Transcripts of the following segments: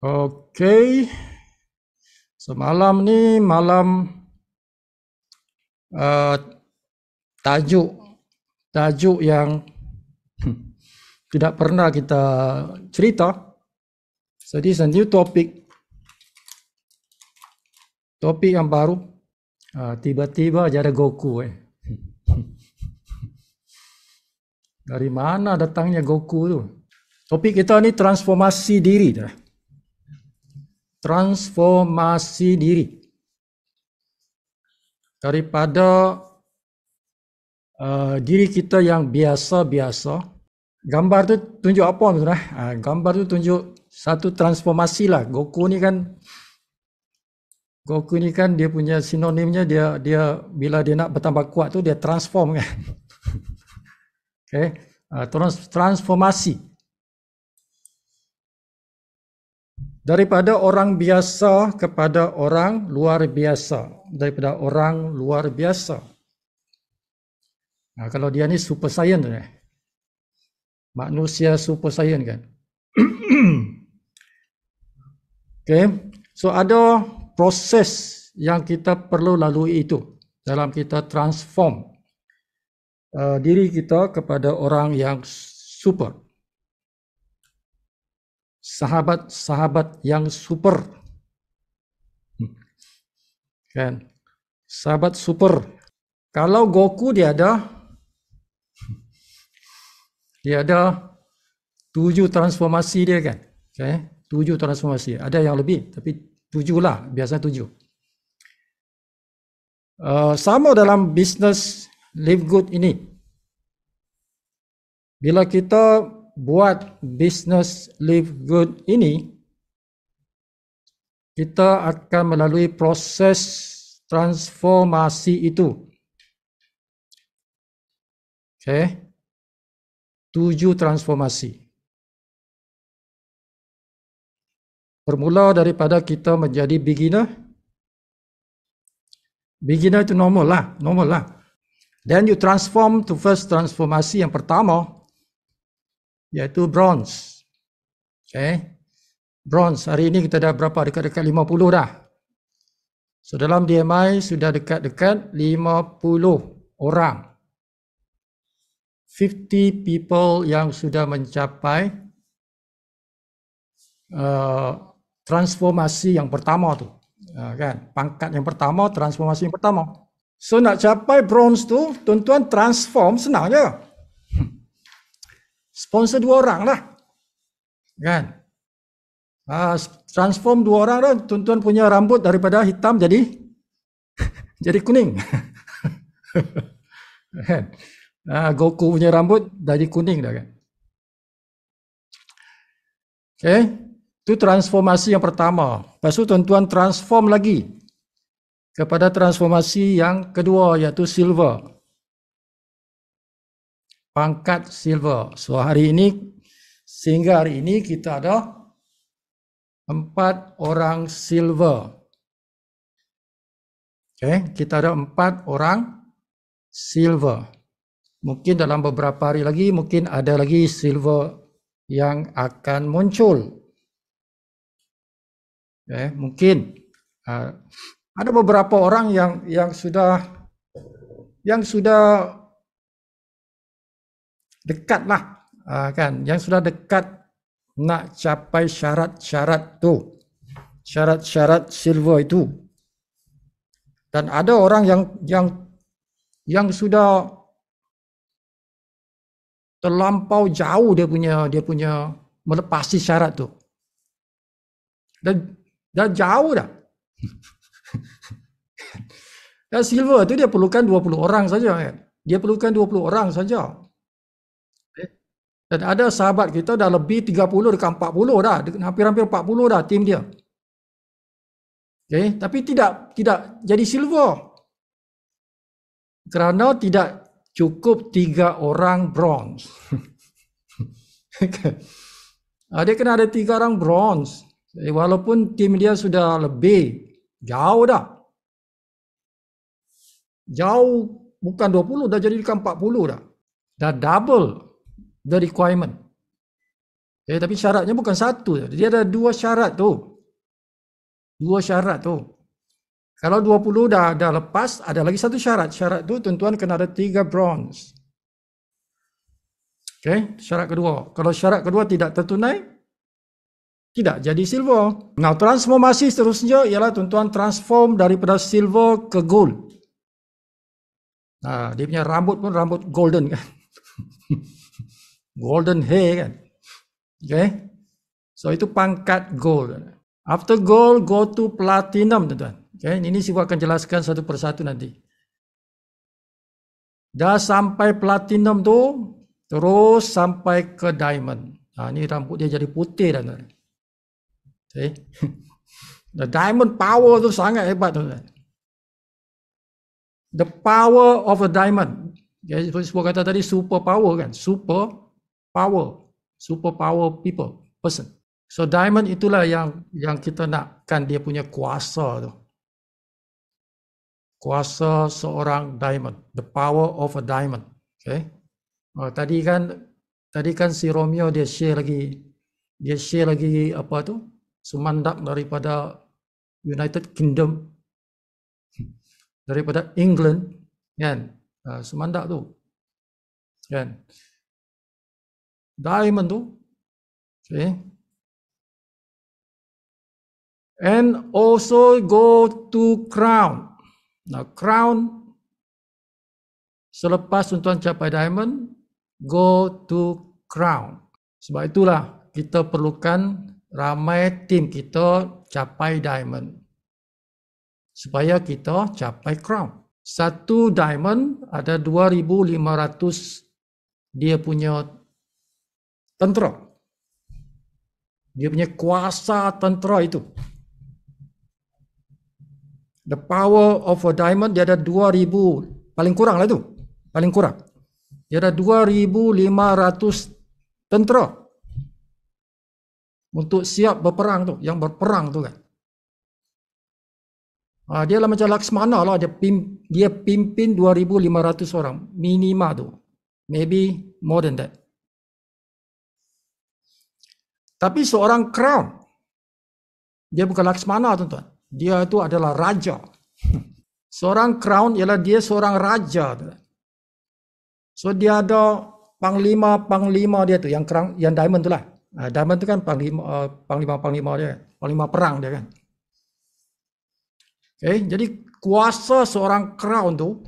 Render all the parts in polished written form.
Okey. Semalam ni malam uh, tajuk tajuk yang tidak pernah kita cerita. Jadi sendiri topik yang baru. Tiba-tiba aja ada Goku. Dari mana datangnya Goku tu? Topik kita ni transformasi diri. Transformasi diri. Daripada diri kita yang biasa-biasa. Gambar tu tunjuk apa sebenarnya? Gambar tu tunjuk satu transformasi lah. Goku ni kan dia punya sinonimnya dia bila dia nak bertambah kuat tu dia transform kan. Okay. Transformasi. Daripada orang biasa kepada orang luar biasa. Daripada orang luar biasa. Kalau dia ni super saiyan tu. Manusia super saiyan kan. Okay. So ada proses yang kita perlu lalui itu dalam kita transform diri kita kepada orang yang super. Sahabat-sahabat yang super. Kan? Sahabat super. Kalau Goku dia ada 7 transformasi dia kan. Okay? 7 transformasi. Ada yang lebih tapi 7 lah, biasa 7. Sama dalam bisnes Live Good ini. Bila kita buat bisnes Live Good ini, kita akan melalui proses transformasi itu. Okay. 7 transformasi. Bermula daripada kita menjadi beginner. Beginner itu normal lah. Then you transform to first transformasi yang pertama, iaitu bronze. Okay. Bronze, hari ini kita dah berapa? Dekat-dekat 50 dah. So dalam DMI sudah dekat-dekat 50 orang. 50 people yang sudah mencapai transformasi yang pertama tu. Kan? Pangkat yang pertama, transformasi yang pertama. So nak capai bronze tu, tuan-tuan transform senang je. Sponsor 2 orang lah. Kan? Transform 2 orang dah, tuan-tuan punya rambut daripada hitam jadi kuning. Kan? Goku punya rambut dari kuning dah kan. Okay. Itu transformasi yang pertama. Lepas tu tuan-tuan transform lagi kepada transformasi yang kedua, iaitu silver. Pangkat silver. So sehingga hari ini kita ada 4 orang silver. Okay. Kita ada 4 orang silver. Mungkin dalam beberapa hari lagi, mungkin ada lagi silver yang akan muncul. Okay, mungkin ada beberapa orang yang sudah dekat lah, kan? Yang sudah dekat nak capai syarat-syarat tu, syarat-syarat silver itu. Dan ada orang yang sudah terlampau jauh dia punya melepasi syarat tu. Dah jauh dah. Dan silver tu dia perlukan 20 orang saja kan. Dia perlukan 20 orang saja. Dan ada sahabat kita dah lebih 30 dekat 40 dah, hampir-hampir 40 dah tim dia. Okay, tapi tidak jadi silver. Kerana tidak cukup 3 orang bronze. Dia kena ada 3 orang bronze. Walaupun tim dia sudah lebih jauh dah. Jauh, bukan 20, dah jadi dekat 40 dah. Dah double the requirement. Tapi syaratnya bukan satu. Dia ada dua syarat tu. Dua syarat tu. Kalau 20 dah lepas, ada lagi satu syarat. Syarat tu tuan-tuan kena ada 3 bronze. Syarat kedua. Kalau syarat kedua tidak tertunai, tidak jadi silver. Nah, transformasi seterusnya ialah tuan-tuan transform daripada silver ke gold. Nah, dia punya rambut pun rambut golden kan. Golden hair kan. So itu pangkat gold. After gold, go to platinum tuan-tuan. Ini saya akan jelaskan satu persatu nanti. Dah sampai platinum tu, terus sampai ke diamond. Ini rambut dia jadi putih tuan-tuan. The diamond power tu sangat hebat tuan-tuan. The power of a diamond. Seperti saya kata tadi, super power kan. Super power people, person. So diamond itulah yang kita nakkan dia punya kuasa tu. Kuasa seorang diamond, the power of a diamond. Tadi kan si Romeo dia share lagi apa tu? Sumandak daripada United Kingdom, daripada England kan. Sumandak tu kan. Diamond tu. And also go to crown. Now crown, selepas tuan-tuan capai diamond, go to crown. Sebab itulah kita perlukan ramai tim kita capai diamond, supaya kita capai crown. Satu diamond ada 2,500 dia punya tentera. Dia punya kuasa tentera itu. The power of a diamond dia ada 2,000, paling kurang lah itu. Paling kurang. Dia ada 2,500 tentera untuk siap berperang tu, yang berperang tu kan. Dia lah macam Laksmana lah, dia pimpin 2,500 orang minima tu. Maybe more than that. Tapi seorang crown, dia bukan Laksmana tuan-tuan. Dia itu adalah raja. Seorang crown ialah dia seorang raja. So dia ada panglima dia tu, yang crown, yang diamond tu lah. Diamond tu kan panglima dia, panglima perang dia kan. Jadi kuasa seorang crown tu,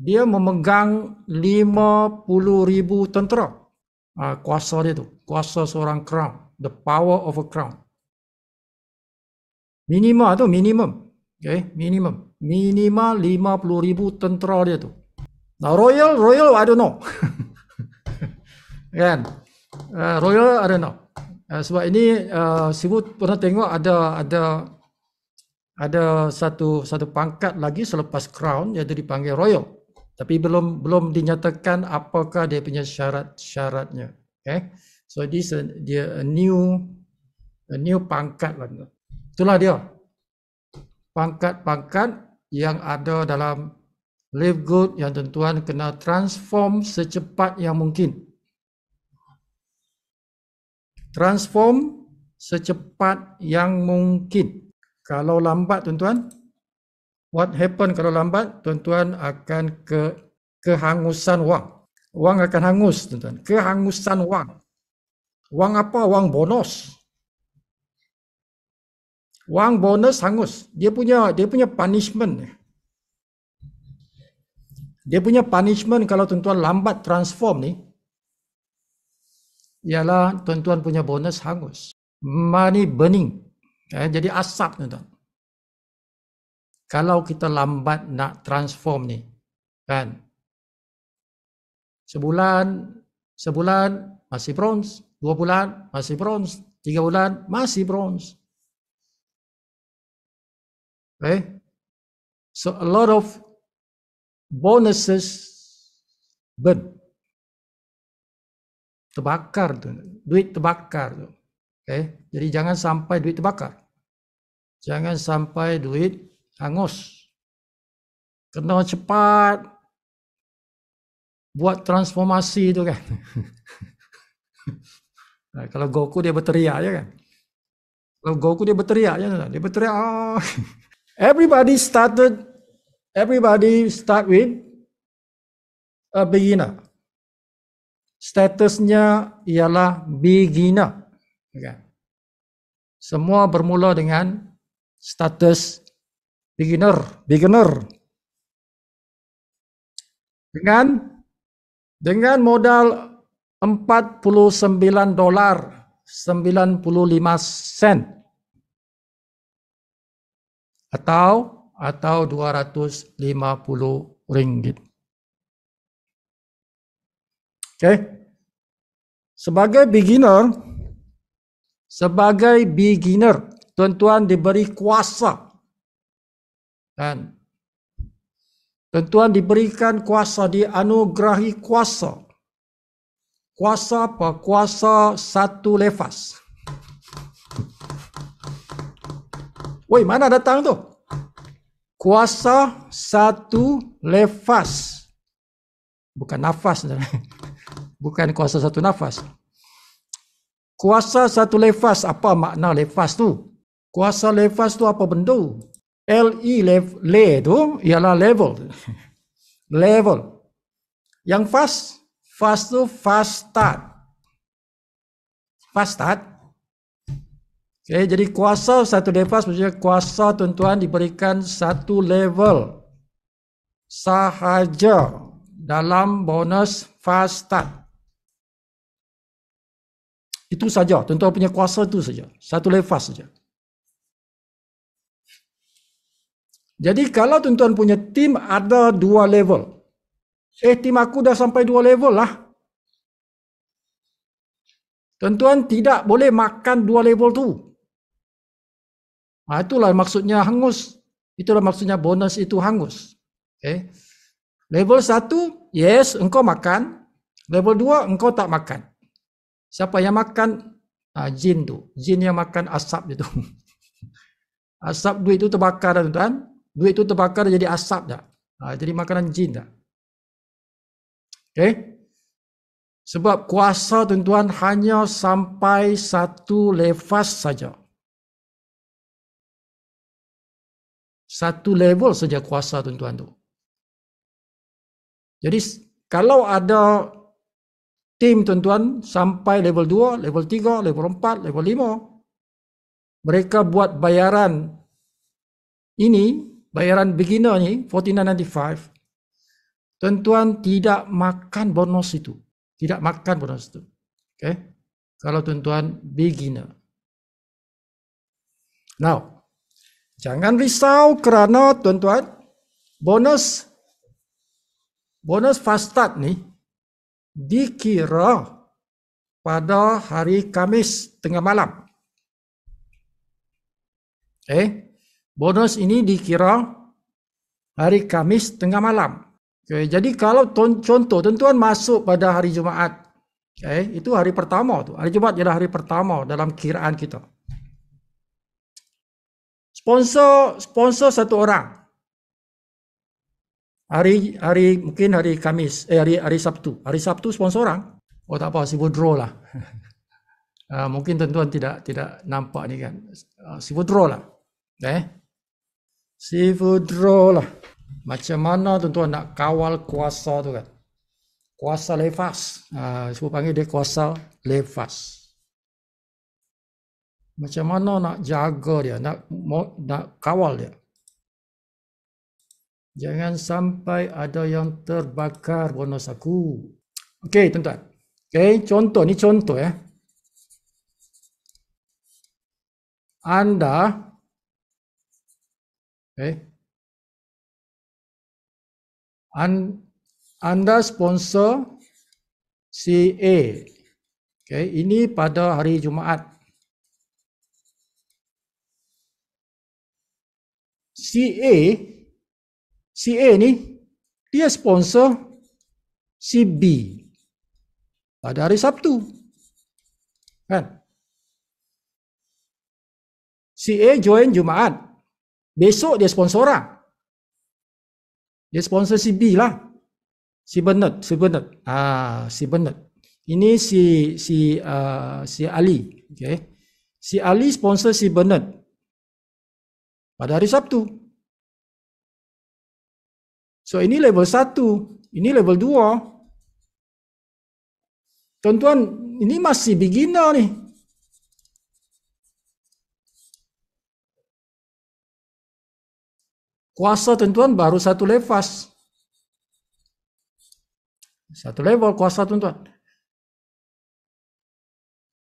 dia memegang 50,000 tentera. Kuasa dia tu, kuasa seorang crown, the power of a crown. Minima tu minimum. Minimal 50,000 tentera dia tu. Now royal I don't know. Kan? Royal I don't know. Sebab ini Sibu pernah tengok ada satu pangkat lagi selepas crown, iaitu dipanggil royal. Tapi belum dinyatakan apakah dia punya syarat-syaratnya. So this dia a new pangkat lah. Itulah dia. Pangkat-pangkat yang ada dalam Live Good yang tuan-tuan kena transform secepat yang mungkin. Transform secepat yang mungkin. Kalau lambat tuan-tuan, what happen kalau lambat? Tuan-tuan akan kehangusan wang. Wang akan hangus tuan-tuan. Kehangusan wang. Wang apa? Wang bonus. Wang bonus hangus. Dia punya punishment. Dia punya punishment kalau tuan-tuan lambat transform ni, ialah tuan-tuan punya bonus hangus. Money burning. Jadi asap tuan-tuan. Kalau kita lambat nak transform ni, kan? Sebulan masih bronze, 2 bulan masih bronze, 3 bulan masih bronze. So a lot of bonuses burn. Terbakar tu, duit terbakar tu. Jadi jangan sampai duit terbakar. Jangan sampai duit hangus. Kena cepat buat transformasi tu kan. Kalau Goku dia berteriak je kan. Kalau Goku dia berteriak je, dia berteriak. Oh. Everybody start with a beginner. Statusnya ialah beginner. Okay. Semua bermula dengan status beginner. Dengan modal $49.95 atau RM250. Okay. Sebagai beginner, tuan-tuan diberi kuasa. Dan tuan-tuan diberikan kuasa, dianugerahi kuasa. Kuasa apa? Kuasa satu lefaz. Woi, mana datang tu? Kuasa satu lefaz. Bukan nafas. Bukan kuasa satu nafas. Kuasa satu lefaz. Apa makna lefaz tu? Kuasa lefaz tu apa benda? Le tu ialah level. Level. Yang fast tu fast start. Okay, jadi kuasa satu lefaz maksudnya kuasa tuan-tuan diberikan satu level sahaja dalam bonus fast start. Itu saja, tuan-tuan punya kuasa itu saja. Satu lefaz saja. Jadi kalau tuan-tuan punya tim ada 2 level. Tim aku dah sampai 2 level lah. Tuan-tuan tidak boleh makan 2 level tu. Itulah maksudnya hangus. Itulah maksudnya bonus itu hangus. Okay. Level 1, yes, engkau makan. Level 2, engkau tak makan. Siapa yang makan? Jin tu. Jin yang makan asap itu. Asap duit itu terbakar, tuan-tuan. Duit itu terbakar jadi asap dah. Jadi makanan jin dah. Okay. Sebab kuasa tuan-tuan hanya sampai satu lefaz saja. Satu level saja kuasa tuan-tuan tu. Jadi kalau ada tim tuan-tuan sampai level 2, level 3, level 4, level 5, mereka buat bayaran ini, bayaran beginner ni, $49.95, tuan-tuan tidak makan bonus itu. Tidak makan bonus itu. Okay? Kalau tuan-tuan beginner. Now, jangan risau kerana tuan-tuan, bonus fast start ni dikira pada hari Khamis tengah malam. Bonus ini dikira hari Khamis tengah malam. Jadi kalau contoh tuan-tuan masuk pada hari Jumaat, itu hari pertama tu. Hari Jumaat ialah hari pertama dalam kiraan kita. Sponsor satu orang. Mungkin hari Khamis, hari Sabtu. Hari Sabtu sponsor orang. Oh tak apa, si withdraw lah. Mungkin tuan-tuan tidak nampak ni kan. Si withdraw lah. Si withdraw lah. Macam mana tuan-tuan nak kawal kuasa tu kan? Kuasa lefaz. Saya panggil dia kuasa lefaz. Macam mana nak jaga dia, nak kawal dia. Jangan sampai ada yang terbakar bonus aku. Okey, tuan-tuan. Contoh ni contoh ya. Anda sponsor si A. Ini pada hari Jumaat. Si A ni dia sponsor si B pada hari Sabtu. Kan? Si A join Jumaat. Besok dia sponsor orang. Dia sponsor si B lah. Si Bernard. Si Bernard. Ini si Ali, okay. Si Ali sponsor si Bernard pada hari Sabtu. So ini level 1, ini level 2. Tuan-tuan, ini masih beginner nih. Kuasa tuan-tuan baru 1 levas. 1 level kuasa tuan-tuan.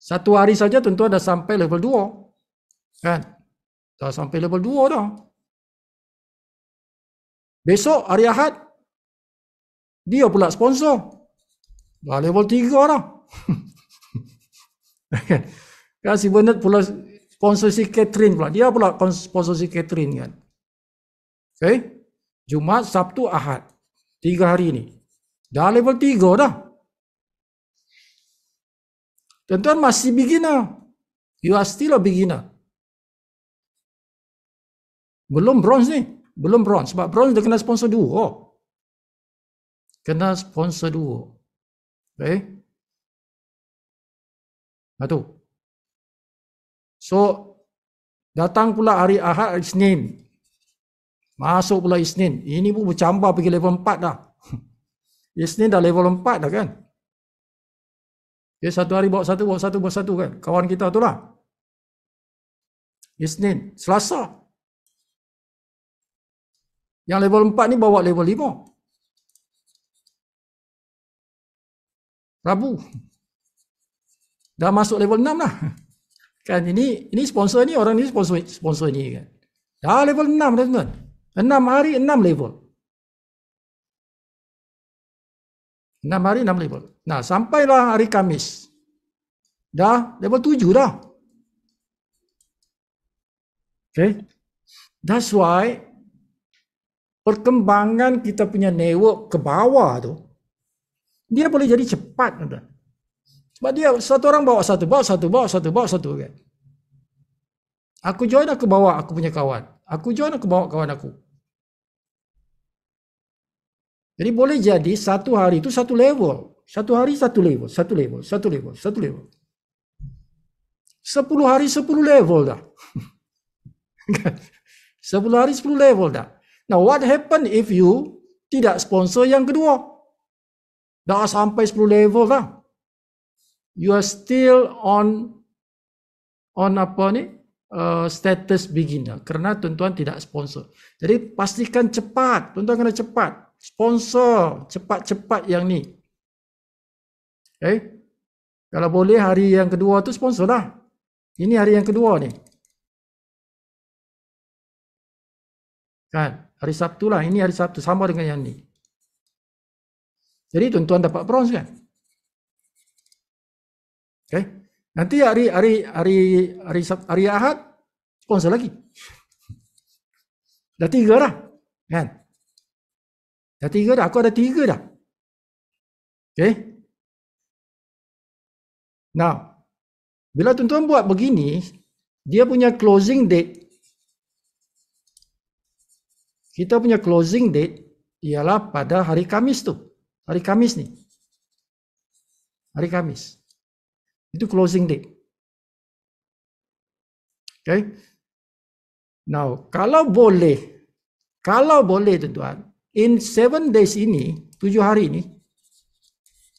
1 hari saja tuan-tuan dah sampai level 2. Kan? Dah sampai level 2 dah. Besok hari Ahad, dia pula sponsor. Dah level 3 dah. Kan si Bernard pula sponsor si Catherine pula. Dia pula sponsor si Catherine kan. Okay. Jumaat, Sabtu, Ahad. 3 hari ni. Dah level 3 dah. Tuan-tuan masih beginner. You are still a beginner. Belum bronze ni. Belum bronze. Sebab bronze dia kena sponsor 2. Kena sponsor 2. Okay. Nah tu. So, datang pula hari Ahad, hari Isnin. Masuk pula Isnin. Ini pun bercambah pergi level 4 dah. Isnin dah level 4 dah kan. Okay, 1 hari bawa satu kan. Kawan kita tu lah. Isnin. Selasa. Yang level 4 ni bawa level 5. Rabu. Dah masuk level 6 lah. Kan ini sponsor ni, orang ni sponsor ni kan. Dah level 6 dah tuan. 6 hari 6 level. 6 hari 6 level. Nah, sampailah hari Khamis. Dah level 7 dah. Okay. That's why perkembangan kita punya network ke bawah tu, dia boleh jadi cepat. Sebab dia satu orang bawa satu kan. Aku join, aku bawa aku punya kawan. Aku join, aku bawa kawan aku. Jadi boleh jadi satu hari itu satu level. Satu hari satu level, satu level, satu level, satu level. 10 hari 10 level dah. 10 hari 10 level dah. Now what happen if you tidak sponsor yang kedua? Dah sampai 10 level dah. You are still on apa ni? Status beginner. Kerana tuan-tuan tidak sponsor. Jadi pastikan cepat. Tuan-tuan kena cepat. Sponsor. Cepat-cepat yang ni. Okay. Kalau boleh hari yang kedua tu sponsor lah. Ini hari yang kedua ni. Kan? Hari Sabtu lah. Ini hari Sabtu. Sama dengan yang ni. Jadi tuan-tuan dapat bronze kan? Okay. Nanti hari Ahad sponsor lagi. Dah 3 dah. Kan? Dah 3 dah. Aku ada 3 dah. Okay. Now, bila tuan-tuan buat begini, dia punya closing date. Kita punya closing date ialah pada hari Khamis tu. Hari Khamis ni. Hari Khamis. Itu closing date. Okay. Now, kalau boleh tuan-tuan, in 7 days ini, 7 hari ini,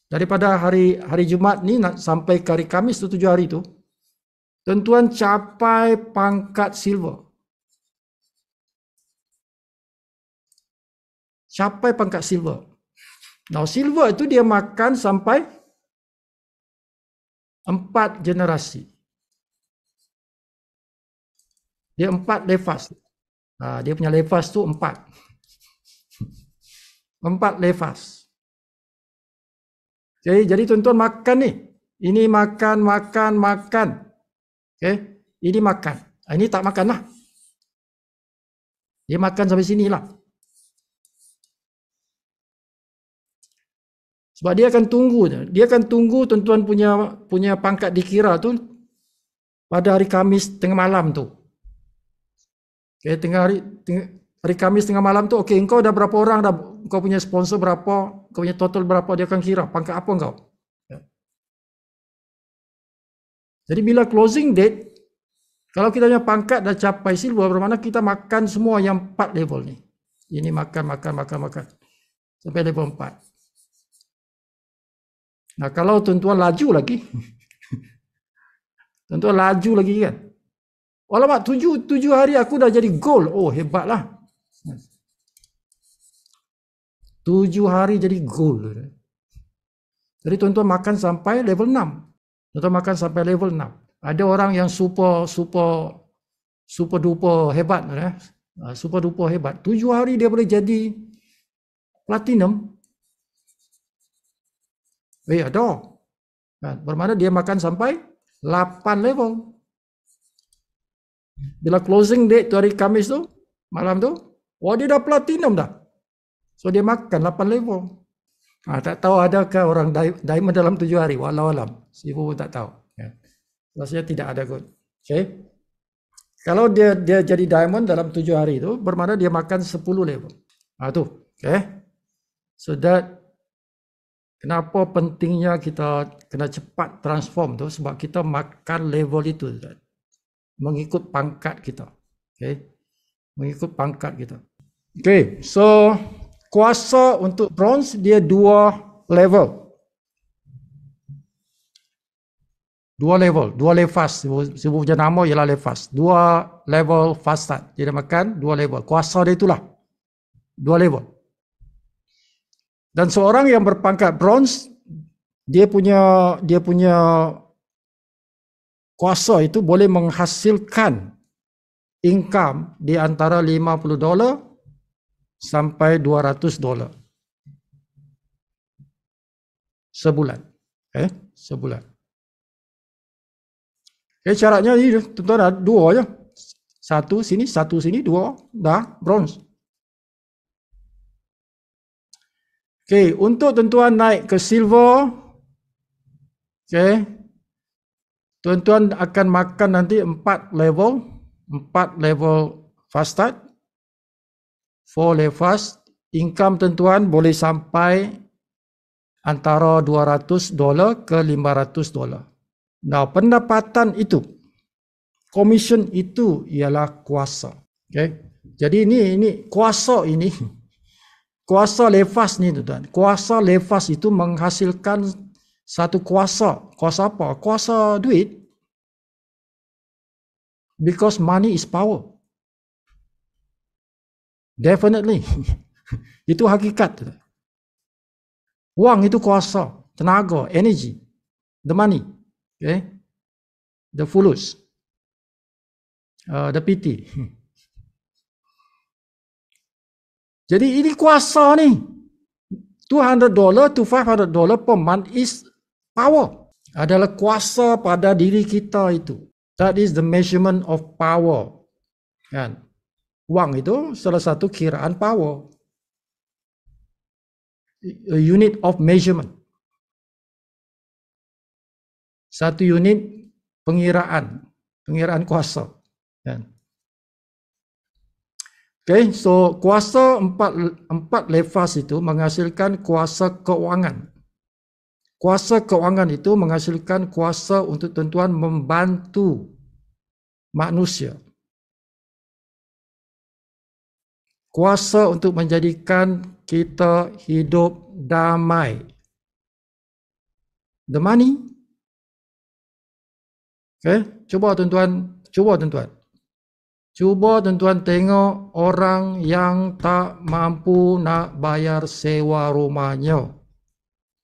daripada hari Jumaat ni sampai ke hari Khamis tu 7 hari tu, tuan-tuan capai pangkat silver. Capai pangkat silver. Now, silver itu dia makan sampai 4 generasi. Dia 4 levas. Dia punya levas tu 4. 4 levas. Jadi tuan-tuan makan ni. Ini makan. Okay. Ini makan. Ini tak makan lah. Dia makan sampai sini lah. Sebab dia akan tunggu. Dia akan tunggu tuan-tuan punya pangkat dikira tu pada hari Khamis tengah malam tu. Okay, hari Khamis tengah malam tu, okay, engkau dah berapa orang dah, engkau punya sponsor berapa, engkau punya total berapa, dia akan kira pangkat apa engkau. Jadi bila closing date, kalau kita punya pangkat dah capai silver, bermakna kita makan semua yang 4 level ni. Ini makan. Sampai level 4. Nah, kalau tuan-tuan laju lagi, tuan-tuan laju lagi kan. Alamak, 7 hari aku dah jadi gold. Oh, hebatlah. 7 hari jadi gold. Jadi tuan-tuan makan sampai level 6. Tuan-tuan makan sampai level 6. Ada orang yang super duper hebat. Super duper hebat. 7 hari dia boleh jadi platinum. Ada. Bermakna dia makan sampai 8 level. Bila closing date tu hari Khamis tu, malam tu, dia dah platinum dah. So dia makan 8 level. Tak tahu adakah orang diamond dalam 7 hari. Wallahualam. Sifu pun tak tahu. Rasanya tidak ada kot. Okay. Kalau dia jadi diamond dalam 7 hari tu, bermakna dia makan 10 level. Tu. Okay. So kenapa pentingnya kita kena cepat transform tu, sebab kita makan level itu. Mengikut pangkat kita. Okay. Mengikut pangkat kita. Okay. So kuasa untuk bronze dia 2 level. 2 levas. Sebut punya nama ialah levas. 2 level fasad. Dia makan 2 level. Kuasa dia itulah 2 level. Dan seorang yang berpangkat bronze, dia punya kuasa itu boleh menghasilkan income di antara $50 sampai $200 sebulan. Sebulan. Syaratnya ni tuan-tuan ada 2 je. 1 sini, 2 dah bronze. Untuk tuan-tuan naik ke silver, tuan-tuan akan makan nanti 4 level fasted, 4 levels. Income tuan-tuan boleh sampai antara $200 ke $500. Nah, pendapatan itu, commission itu ialah kuasa. Jadi ini kuasa ini, kuasa levas ni tuan-tuan. Kuasa levas itu menghasilkan satu kuasa. Kuasa apa? Kuasa duit. Because money is power. Definitely. Itu hakikat. Wang itu kuasa, tenaga, energy. The money. The fulus. The PT. Jadi ini kuasa ni. $200 to $500 per month is power. Adalah kuasa pada diri kita itu. That is the measurement of power. Kan? Wang itu salah satu kiraan power. A unit of measurement. Satu unit pengiraan kuasa. Kan? So kuasa 4 levas itu menghasilkan kuasa keuangan. Kuasa keuangan itu menghasilkan kuasa untuk tuan-tuan membantu manusia. Kuasa untuk menjadikan kita hidup damai. The money. Cuba tuan-tuan. Cuba tuan-tuan tengok orang yang tak mampu nak bayar sewa rumahnya.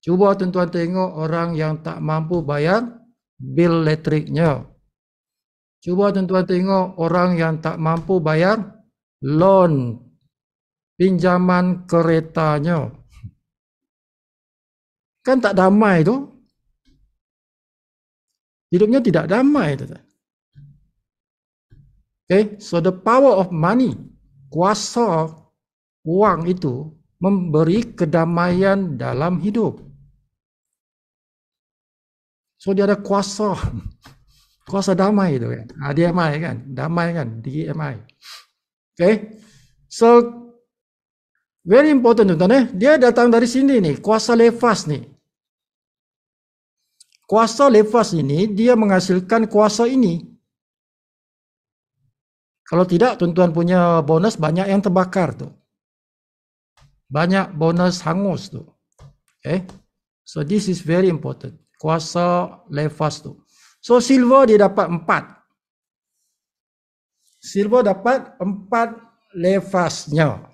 Cuba tuan-tuan tengok orang yang tak mampu bayar bil elektriknya. Cuba tuan-tuan tengok orang yang tak mampu bayar loan pinjaman keretanya. Kan tak damai tu. Hidupnya tidak damai. So the power of money, kuasa wang itu memberi kedamaian dalam hidup. So dia ada kuasa damai itu kan. DMI kan, damai kan, DMI. So very important tuan-tuan. Dia datang dari sini nih, kuasa levas nih. Kuasa lepas ini dia menghasilkan kuasa ini. Kalau tidak, tuan-tuan punya bonus banyak yang terbakar tu. Banyak bonus hangus tu. Okay. So this is very important. Kuasa lepas tu. So silver dia dapat 4. Silver dapat 4 levasnya.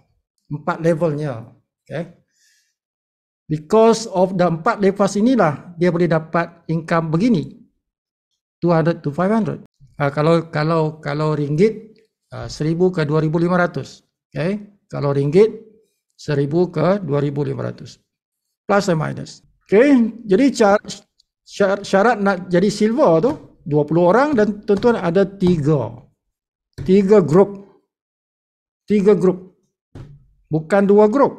4 levelnya. Okay. Because of the 4 levas inilah dia boleh dapat income begini. 200 to 500. Kalau ringgit 1000 ke 2500. Okay. Kalau ringgit 1000 ke 2500. Plus and minus. Okay. Jadi syarat nak jadi silver tu 20 orang dan tuan-tuan ada 3 grup. 3 grup. Bukan 2 grup.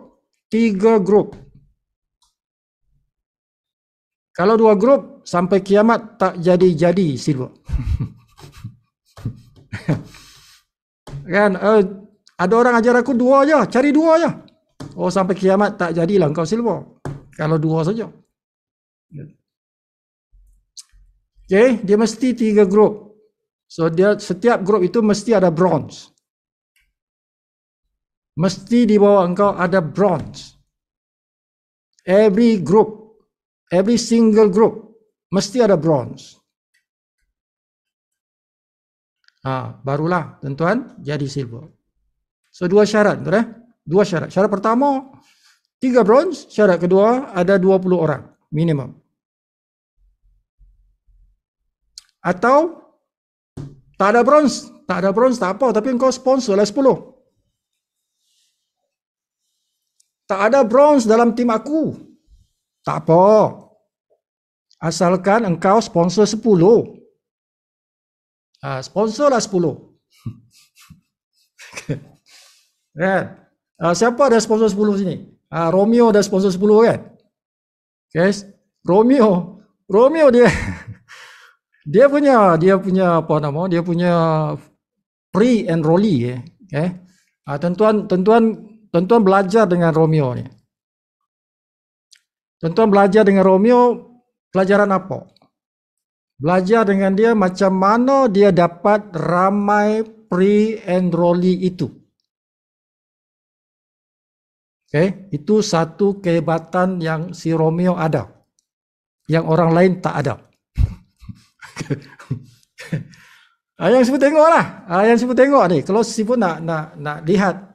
3 grup. Kalau 2 grup sampai kiamat tak jadi silver. Kan ada orang ajar aku 2 aja, cari 2 aja. Oh sampai kiamat tak jadilah engkau silver. Kalau 2 saja. Okay, dia mesti 3 grup. So dia setiap grup itu mesti ada bronze. Mesti di bawah engkau ada bronze. Every group, every single group mesti ada bronze. Barulah tuan-tuan jadi silver. So 2 syarat, betul eh? 2 syarat. Syarat pertama 3 bronze, syarat kedua ada 20 orang minimum. Atau tak ada bronze tak apa, tapi engkau sponsor lah 10. Tak ada bronze dalam tim aku, tak apa, asalkan engkau sponsor 10. Sponsor lah 10. Kan? Siapa ada sponsor 10 sini? Romeo ada sponsor 10 kan? Guys, Romeo dia punya apa nama? Dia punya pre-enrollee okay? Tuan-tuan belajar dengan Romeo ni. Tuan-tuan belajar dengan Romeo pelajaran apa? Belajar dengan dia macam mana dia dapat ramai pre-enrollee itu. Okay? Itu satu kehebatan yang si Romeo ada, yang orang lain tak ada. Yang Sifu tengoklah. Yang Sifu tengok ni, kalau Sifu nak lihat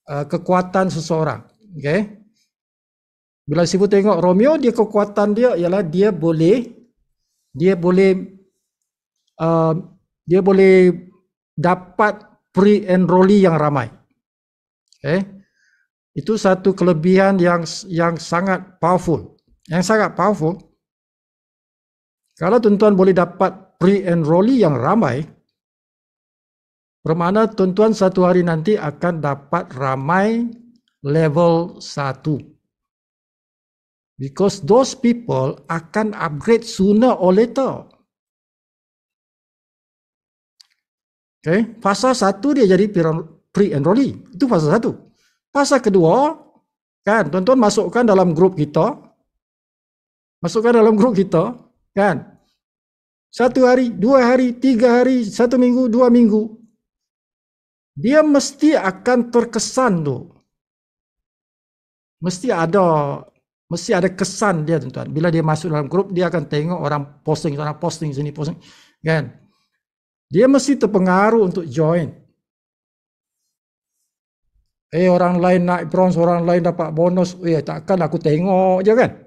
kekuatan seseorang, okay? Bila Sifu tengok Romeo, dia kekuatan dia ialah dia boleh dapat pre-enrollee yang ramai. Okay? Itu satu kelebihan yang sangat powerful. Yang sangat powerful. Kalau tuan-tuan boleh dapat pre-enrollee yang ramai, bermakna tuan-tuan satu hari nanti akan dapat ramai level 1. Because those people akan upgrade sooner or later. Okay, fasa 1 dia jadi pre-enrollee. Itu fasa 1. Fasa kedua, kan, tuan-tuan masukkan dalam grup kita. Kan? 1 hari, 2 hari, 3 hari, 1 minggu, 2 minggu. Dia mesti akan terkesan tu. Mesti ada kesan dia, tuan-tuan. Bila dia masuk dalam grup, dia akan tengok orang posting sana, posting sini, posting. Kan? Dia mesti terpengaruh untuk join. Orang lain naik bronze, orang lain dapat bonus. Takkan aku tengok je kan?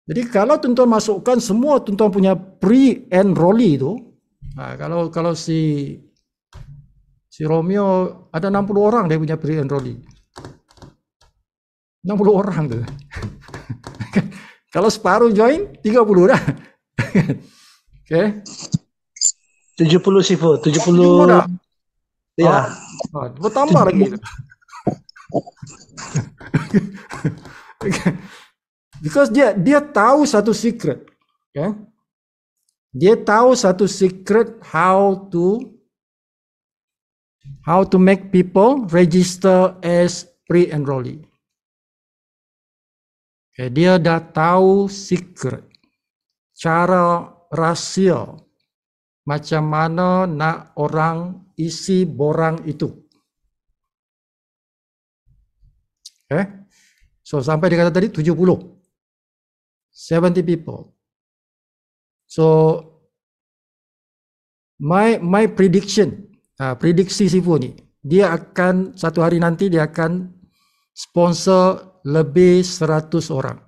Jadi kalau tuan-tuan masukkan semua tuan-tuan punya pre-enrollee tu, kalau si Romeo ada 60 orang dia punya pre-enrollee. 60 orang tu. Kalau separuh join 30 dah. Okay. 70 Sifu, 70 dah. Ya. Bertambah lagi. Because dia tahu satu secret, okay? Dia tahu satu secret how to make people register as pre-enrollee. Okay, dia dah tahu secret, cara rahsia macam mana nak orang isi borang itu. Okay. So sampai dia kata tadi 70. 70 people. So my prediction, prediksi Sifu ni, dia akan satu hari nanti dia akan sponsor lebih 100 orang.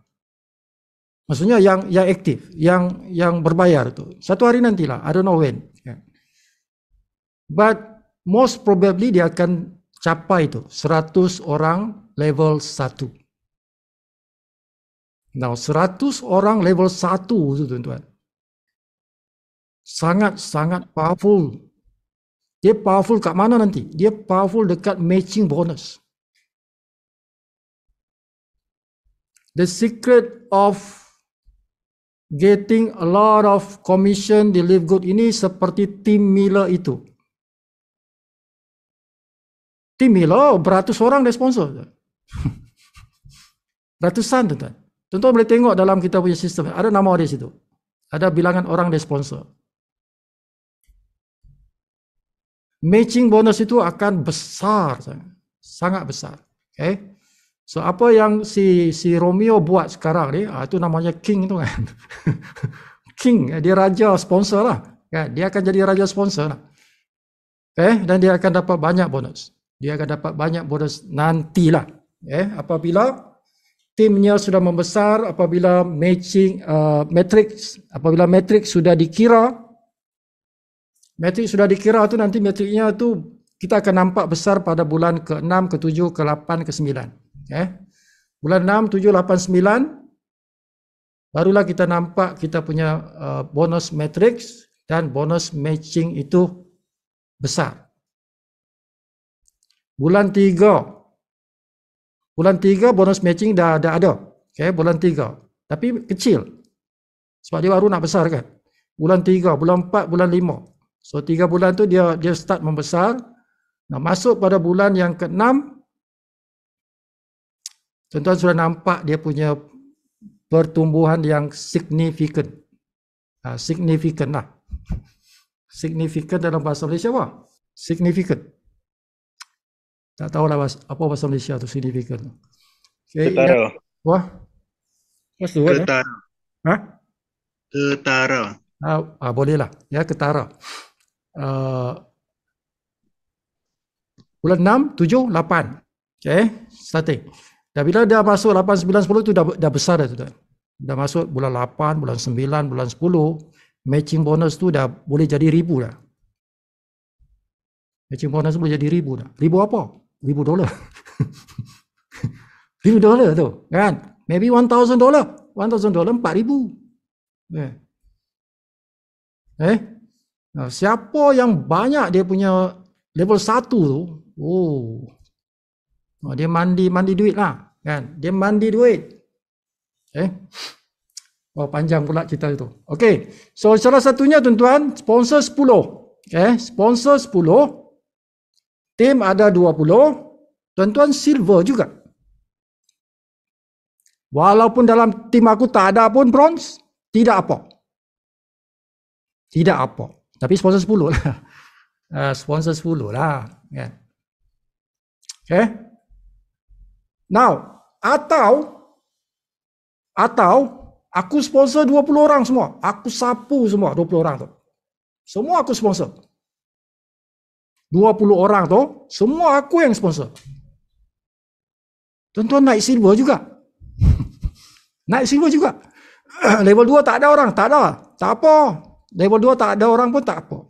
Maksudnya yang aktif, yang berbayar tu. Satu hari nantilah, I don't know when. But most probably dia akan capai tu 100 orang level 1. Now 100 orang level 1 tu tuan-tuan. Sangat powerful. Dia powerful kat mana nanti? Dia powerful dekat matching bonus. The secret of getting a lot of commission di Live Good ini seperti Tim Miller itu. Tim Miller beratus orang dia sponsor. Ratusan tuan-tuan. Tuan-tuan boleh tengok dalam kita punya sistem. Ada nama dia situ. Ada bilangan orang dia sponsor. Matching bonus itu akan besar. Sangat besar. Okay. So apa yang si Romeo buat sekarang ni, itu namanya King tu kan. King, dia raja sponsor lah. Kan? Dia akan jadi raja sponsor lah. Okay. Dan dia akan dapat banyak bonus. Dia akan dapat banyak bonus nantilah. Okay. Apabila timnya sudah membesar, apabila matrix sudah dikira, tu nanti matriknya tu kita akan nampak besar pada bulan ke-6, ke-7, ke-8, ke-9. Bulan 6, 7, 8, 9 barulah kita nampak kita punya bonus matrix dan bonus matching itu besar. Bulan 3 bonus matching dah ada. Okay, bulan 3. Tapi kecil. Sebab dia baru nak besar kan. Bulan 3, bulan 4, bulan 5. So 3 bulan tu dia start membesar. Nah, masuk pada bulan yang ke-6, tuan-tuan sudah nampak dia punya pertumbuhan yang signifikan. Signifikan lah. Signifikan dalam bahasa Malaysia apa? Signifikan. Tak tahulah apa bahasa Malaysia tu signifikan. Okay, ketara. Wah. What's the word? Ketara. Ketara. Bolehlah. Ya, ketara. Bulan 6, 7, 8. Okay, starting. Dan bila dah masuk 8, 9, 10 tu dah besar dah tu. Dah masuk bulan 8, bulan 9, bulan 10, matching bonus tu dah boleh jadi 1000 dah. Matching bonus boleh jadi 1000 dah. 1000 apa? $1,000. $1,000 tu, kan? Maybe $1,000. $1,000 4,000. Nah, siapa yang banyak dia punya level 1 tu, dia mandi duit lah, kan? Dia mandi duit. Panjang pula cerita itu. Okay, so salah satunya tuan-tuan, sponsor 10. Sponsor 10. Tim ada 20, tuan-tuan silver juga. Walaupun dalam tim aku tak ada pun bronze, tidak apa. Tidak apa. Tapi sponsor 10 lah. Sponsor 10 lah. Okay. Now, atau aku sponsor 20 orang semua. Aku sapu semua 20 orang tu. Semua aku sponsor. 20 orang tu, semua aku yang sponsor. Tuan-tuan naik silver juga. Naik silver juga. Level 2 tak ada orang, tak ada. Tak apa. Level 2 tak ada orang pun tak apa.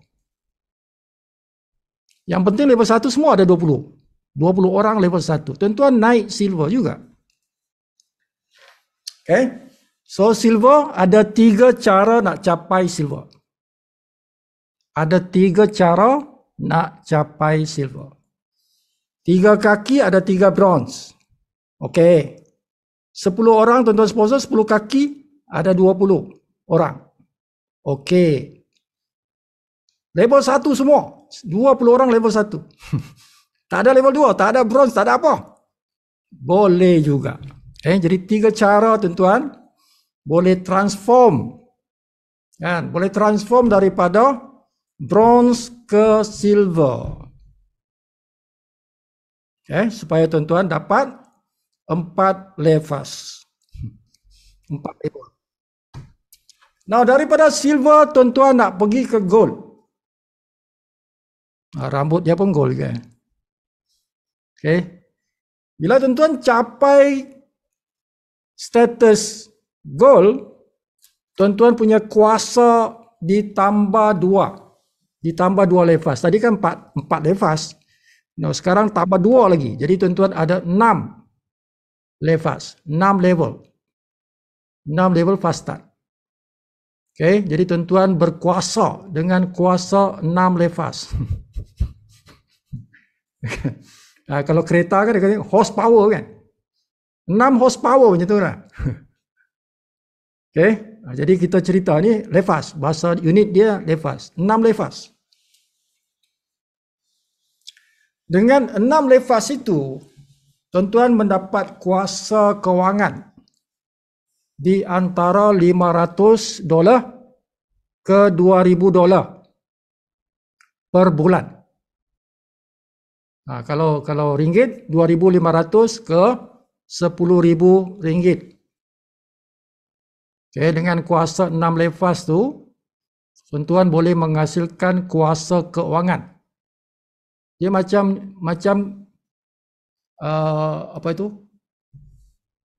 Yang penting level 1 semua ada 20. 20 orang level 1. Tuan-tuan naik silver juga. Okay. So silver ada 3 cara nak capai silver. Ada 3 cara nak capai silver. 3 kaki ada 3 bronze. Okay. 10 orang tuan-tuan sponsor, 10 kaki ada 20 orang. Okay. Level 1 semua. 20 orang level 1. Tak ada level 2, tak ada bronze, tak ada apa. Boleh juga. Jadi 3 cara tuan-tuan boleh transform. Kan? Boleh transform daripada bronze ke silver. Supaya tuan-tuan dapat 4 levas. 4 level. Nah, daripada silver tuan-tuan nak pergi ke gold. Rambut dia pun gold kan. Bila tuan-tuan capai status gold, tuan-tuan punya kuasa ditambah 2. Ditambah 2 levas. Tadi kan 4 levas. Nah, sekarang tambah 2 lagi. Jadi tuan-tuan ada 6 levas. 6 level. 6 level fastat. Jadi tuan-tuan berkuasa dengan kuasa 6 levas. Kalau kereta kan dia kata horsepower kan. 6 horsepower macam tu lah. Jadi kita cerita ni levas. Bahasa unit dia levas. 6 levas. Dengan 6 levas itu, tuan-tuan mendapat kuasa kewangan di antara $500 ke $2,000 per bulan. Kalau ringgit, 2,500 ke 10,000 ringgit. Dengan kuasa 6 levas tu, tuan-tuan boleh menghasilkan kuasa keuangan. Dia macam apa itu?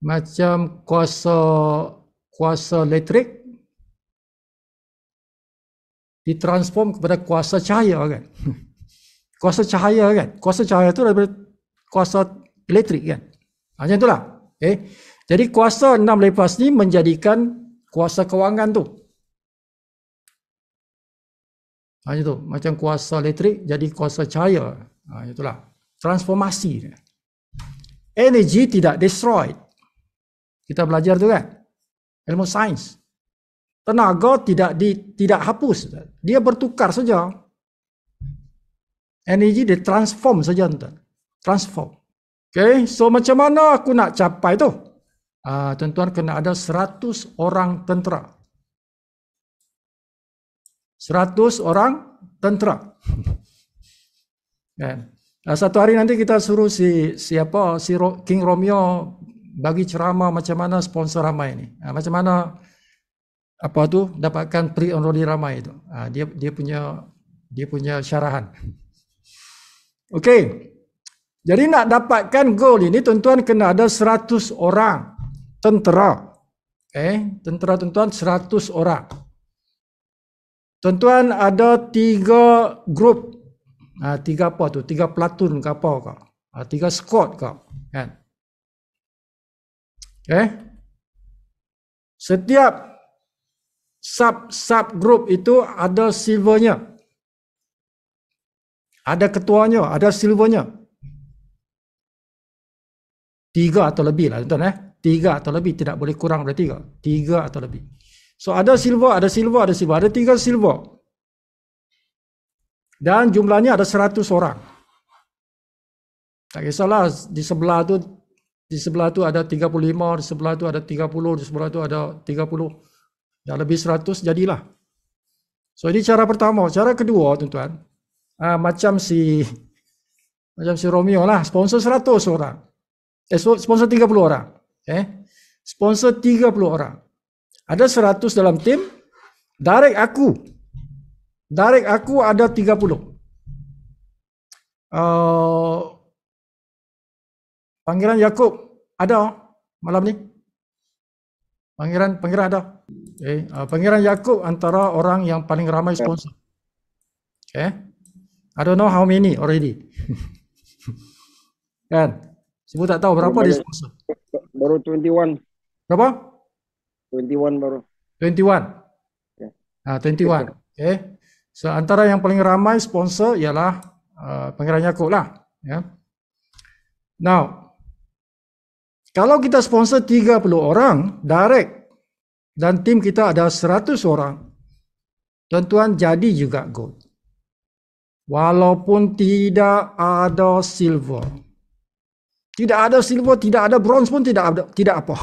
Macam kuasa elektrik ditransform kepada kuasa cahaya kan. Kuasa cahaya kan. Kuasa cahaya itu daripada kuasa elektrik kan. Macam itulah. Jadi kuasa 6 levas ni menjadikan kuasa kewangan tu. Macam tu. Macam kuasa elektrik jadi kuasa cahaya. Itulah. Transformasi. Energi tidak destroyed. Kita belajar tu kan. Ilmu sains. Tenaga tidak hapus. Dia bertukar saja. Energi dia transform saja tuan. Transform. So macam mana aku nak capai tu? Tuan-tuan kena ada 100 orang tentera. 100 orang tentera. Kan? Satu hari nanti kita suruh si King Romeo bagi ceramah macam mana sponsor ramai ni. Macam mana dapatkan pre-enrollee ramai itu. Dia punya syarahan. Jadi nak dapatkan goal ini tuan-tuan kena ada 100 orang tentera. Tentera tuan-tuan 100 orang. Tuan-tuan ada 3 grup. 3 apa tu? 3 platoon ke apa ke? 3 squad ke? Kan? Setiap sub group itu ada silvernya. Ada ketuanya, ada silvernya. 3 atau lebih lah tuan-tuan 3 atau lebih, tidak boleh kurang dari 3. 3 atau lebih. So ada silver, ada 3 silver. Dan jumlahnya ada 100 orang. Tak kisahlah di sebelah tu ada 35, di sebelah tu ada 30, di sebelah tu ada 30. Dah lebih 100 jadilah. So ini cara pertama. Cara kedua tuan-tuan, macam si Romeo lah, sponsor 100 orang. Sponsor 30 orang. Sponsor 30 orang. Ada 100 dalam tim. Direct aku ada 30. Pangeran Yaakob ada malam ni. Pangeran ada. Pangeran Yaakob antara orang yang paling ramai sponsor. I don't know how many already. Kan? Sebut tak tahu berapa dia sponsor. Baru 21. Berapa? 21 baru. 21. 21. So antara yang paling ramai sponsor ialah Pangeran Yaakob lah. Now, kalau kita sponsor 30 orang direct dan tim kita ada 100 orang, tuan-tuan jadi juga gold. Walaupun tidak ada silver. Tidak ada silver, tidak ada bronze pun tidak ada, tidak apa.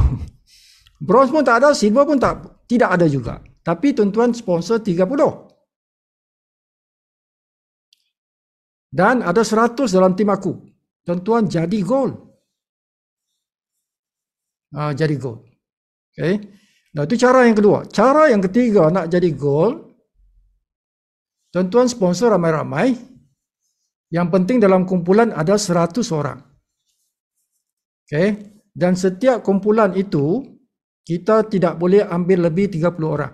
Bronze pun tak ada, silver pun tidak ada juga. Tapi tuan-tuan sponsor 30. Dan ada 100 dalam tim aku. Tuan-tuan jadi gold. Jadi gold. Okay. Nah, itu cara yang kedua. Cara yang ketiga nak jadi gold, tuan-tuan sponsor ramai-ramai. Yang penting dalam kumpulan ada 100 orang. Okay. Dan setiap kumpulan itu, kita tidak boleh ambil lebih 30 orang.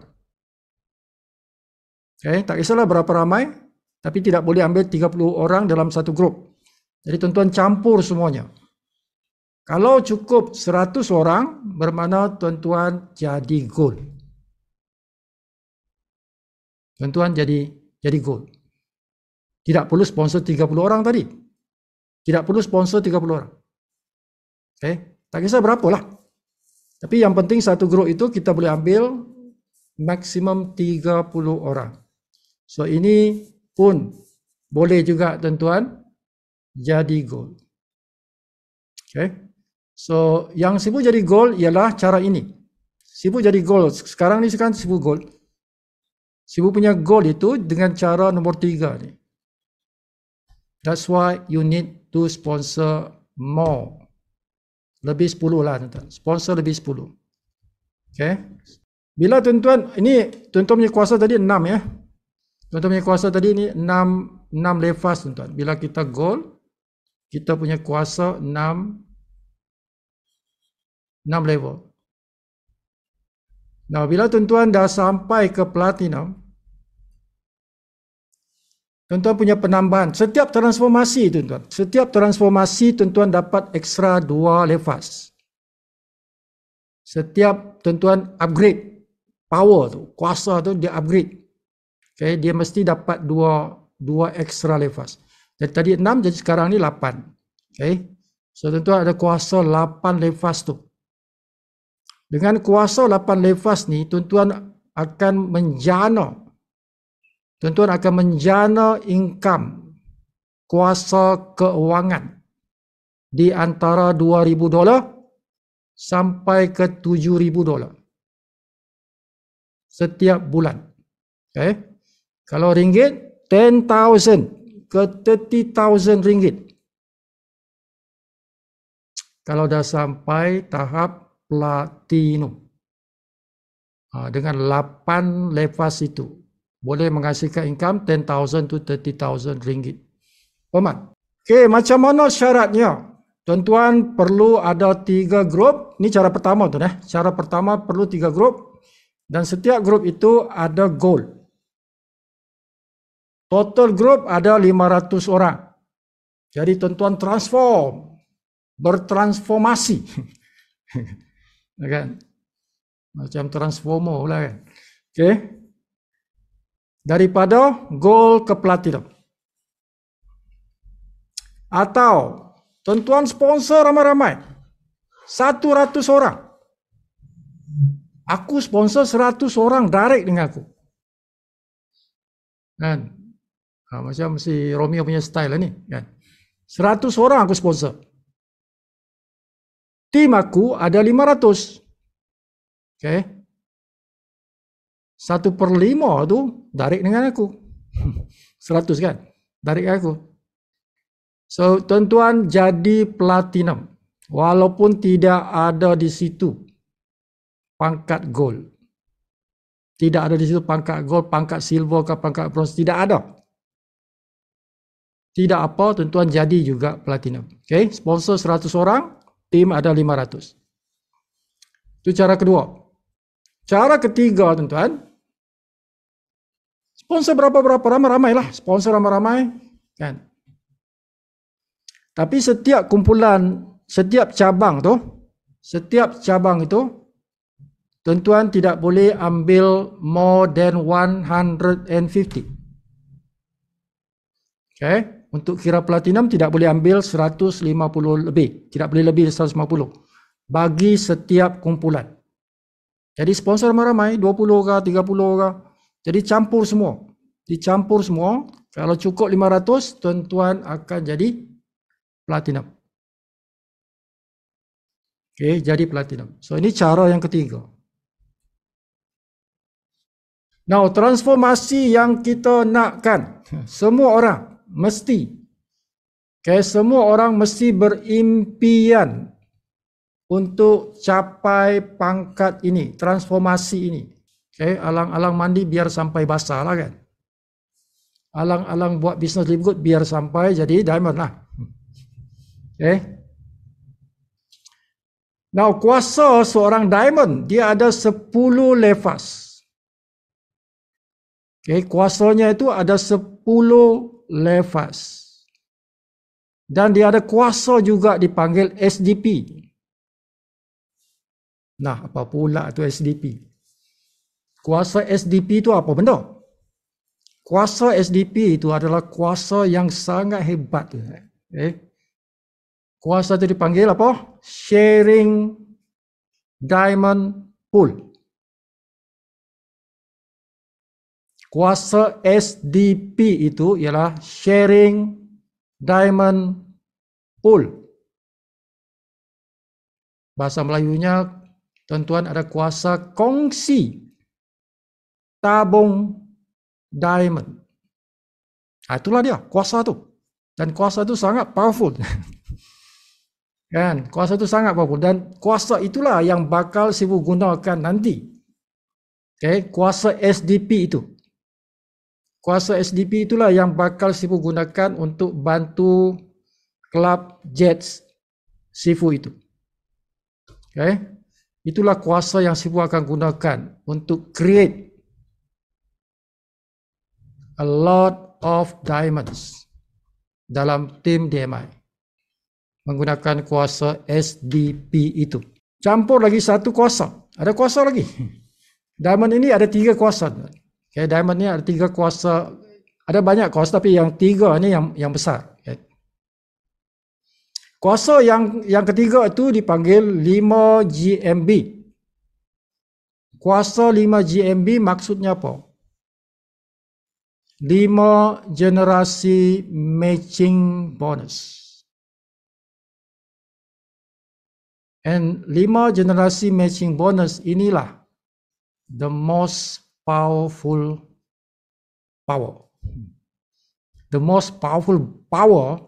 Okay. Tak kisahlah berapa ramai, tapi tidak boleh ambil 30 orang dalam satu grup. Jadi tuan-tuan campur semuanya. Kalau cukup 100 orang, bermakna tuan-tuan jadi gold. Tuan-tuan jadi gold. Tidak perlu sponsor 30 orang tadi. Tidak perlu sponsor 30 orang. Okay. Tak kisah berapa lah. Tapi yang penting satu grup itu kita boleh ambil maksimum 30 orang. So ini pun boleh juga tuan-tuan jadi gold. Okay. So yang sibuk jadi gold ialah cara ini. Sibuk jadi gold. Sekarang ni sekarang sibuk gold. Sibuk punya gold itu dengan cara nombor 3 ni. That's why you need to sponsor more. Lebih 10 lah tuan-tuan. Sponsor lebih 10. Okay. Bila tuan-tuan, ini tuan-tuan punya kuasa tadi 6 ya. Tuan-tuan punya kuasa tadi ni 6 levas tuan-tuan. Bila kita gold, kita punya kuasa 6 level. Nah, bila tuan-tuan dah sampai ke platinum, tuan-tuan punya penambahan. Setiap transformasi tuan-tuan. Setiap transformasi tuan-tuan dapat ekstra 2 levas. Setiap tuan-tuan upgrade power tu, kuasa tu dia upgrade. Okay, dia mesti dapat 2 ekstra levas. Jadi tadi 6, jadi sekarang ni 8. Okay. So tuan-tuan ada kuasa 8 levas tu. Dengan kuasa 8 levas ni, tuan-tuan akan menjana. Tuan-tuan akan menjana income, kuasa keuangan di antara $2,000 sampai ke $7,000 setiap bulan. Okay. Kalau ringgit, 10,000 ke 30,000 ringgit. Kalau dah sampai tahap platinum. Dengan 8 levas itu boleh menghasilkan income 10,000 to 30,000 ringgit. Paman. Okey, macam mana syaratnya? Tuan-tuan perlu ada 3 grup. Ini cara pertama tu Cara pertama perlu 3 grup dan setiap grup itu ada goal. Total grup ada 500 orang. Jadi tuan-tuan bertransformasi. Kan? Macam transformer lah kan. Okey. Daripada gold ke platinum. Atau tuan-tuan sponsor ramai-ramai. 100 orang. Aku sponsor 100 orang direct dengan aku. Kan? Macam si Romeo punya style lah ni. Kan? 100 orang aku sponsor. Tim aku ada 500. Okay. 1/5 tu direct dengan aku. 100 kan? Direct aku. So, tuan-tuan jadi platinum. Walaupun tidak ada di situ pangkat gold. Tidak ada di situ pangkat gold, pangkat silver ke pangkat bronze. Tidak ada. Tidak apa, tuan-tuan jadi juga platinum. Okay? Sponsor 100 orang, tim ada 500. Itu cara kedua. Cara ketiga, tuan-tuan. Sponsor berapa-berapa, ramai-ramai lah. Sponsor ramai-ramai. Kan? Tapi setiap kumpulan, setiap cabang itu, tuan-tuan tidak boleh ambil more than 150. Okay? Untuk kira platinum tidak boleh ambil 150 lebih. Tidak boleh lebih dari 150. Bagi setiap kumpulan. Jadi sponsor ramai-ramai, 20 ke, 30 ke. Jadi campur semua. Dicampur semua. Kalau cukup 500, tuan-tuan akan jadi platinum. Okay, jadi platinum. So ini cara yang ketiga. Now, transformasi yang kita nakkan, semua orang mesti, semua orang mesti berimpian untuk capai pangkat ini, transformasi ini. Alang-alang mandi biar sampai basah lah kan. Alang-alang buat bisnes lebih good biar sampai jadi diamond lah. Now, kuasa seorang diamond, dia ada 10 levas. Kuasanya itu ada 10 levas. Dan dia ada kuasa juga dipanggil SDP. Nah, apa pula itu SDP? Kuasa SDP itu apa benda? Kuasa SDP itu adalah kuasa yang sangat hebat. Kuasa itu dipanggil apa? Sharing Diamond Pool. Kuasa SDP itu ialah Sharing Diamond Pool. Bahasa Melayunya, tuan-tuan, ada kuasa kongsi tabung diamond. Itulah dia, kuasa tu. Dan kuasa itu sangat powerful. Kan, kuasa itu sangat powerful. Dan kuasa itulah yang bakal Sifu gunakan nanti. Kuasa SDP itu. Kuasa SDP itulah yang bakal Sifu gunakan untuk bantu Club Jets Sifu itu. Itulah kuasa yang Sifu akan gunakan untuk create a lot of diamonds dalam tim DMI. Menggunakan kuasa SDP itu. Campur lagi satu kuasa. Ada kuasa lagi. Diamond ini ada 3 kuasa. Diamond ini ada 3 kuasa. Ada banyak kuasa tapi yang 3 ini yang besar. Kuasa yang ketiga itu dipanggil 5 GMB. Kuasa 5 GMB maksudnya apa? 5 generasi matching bonus. And 5 generasi matching bonus inilah the most powerful power. The most powerful power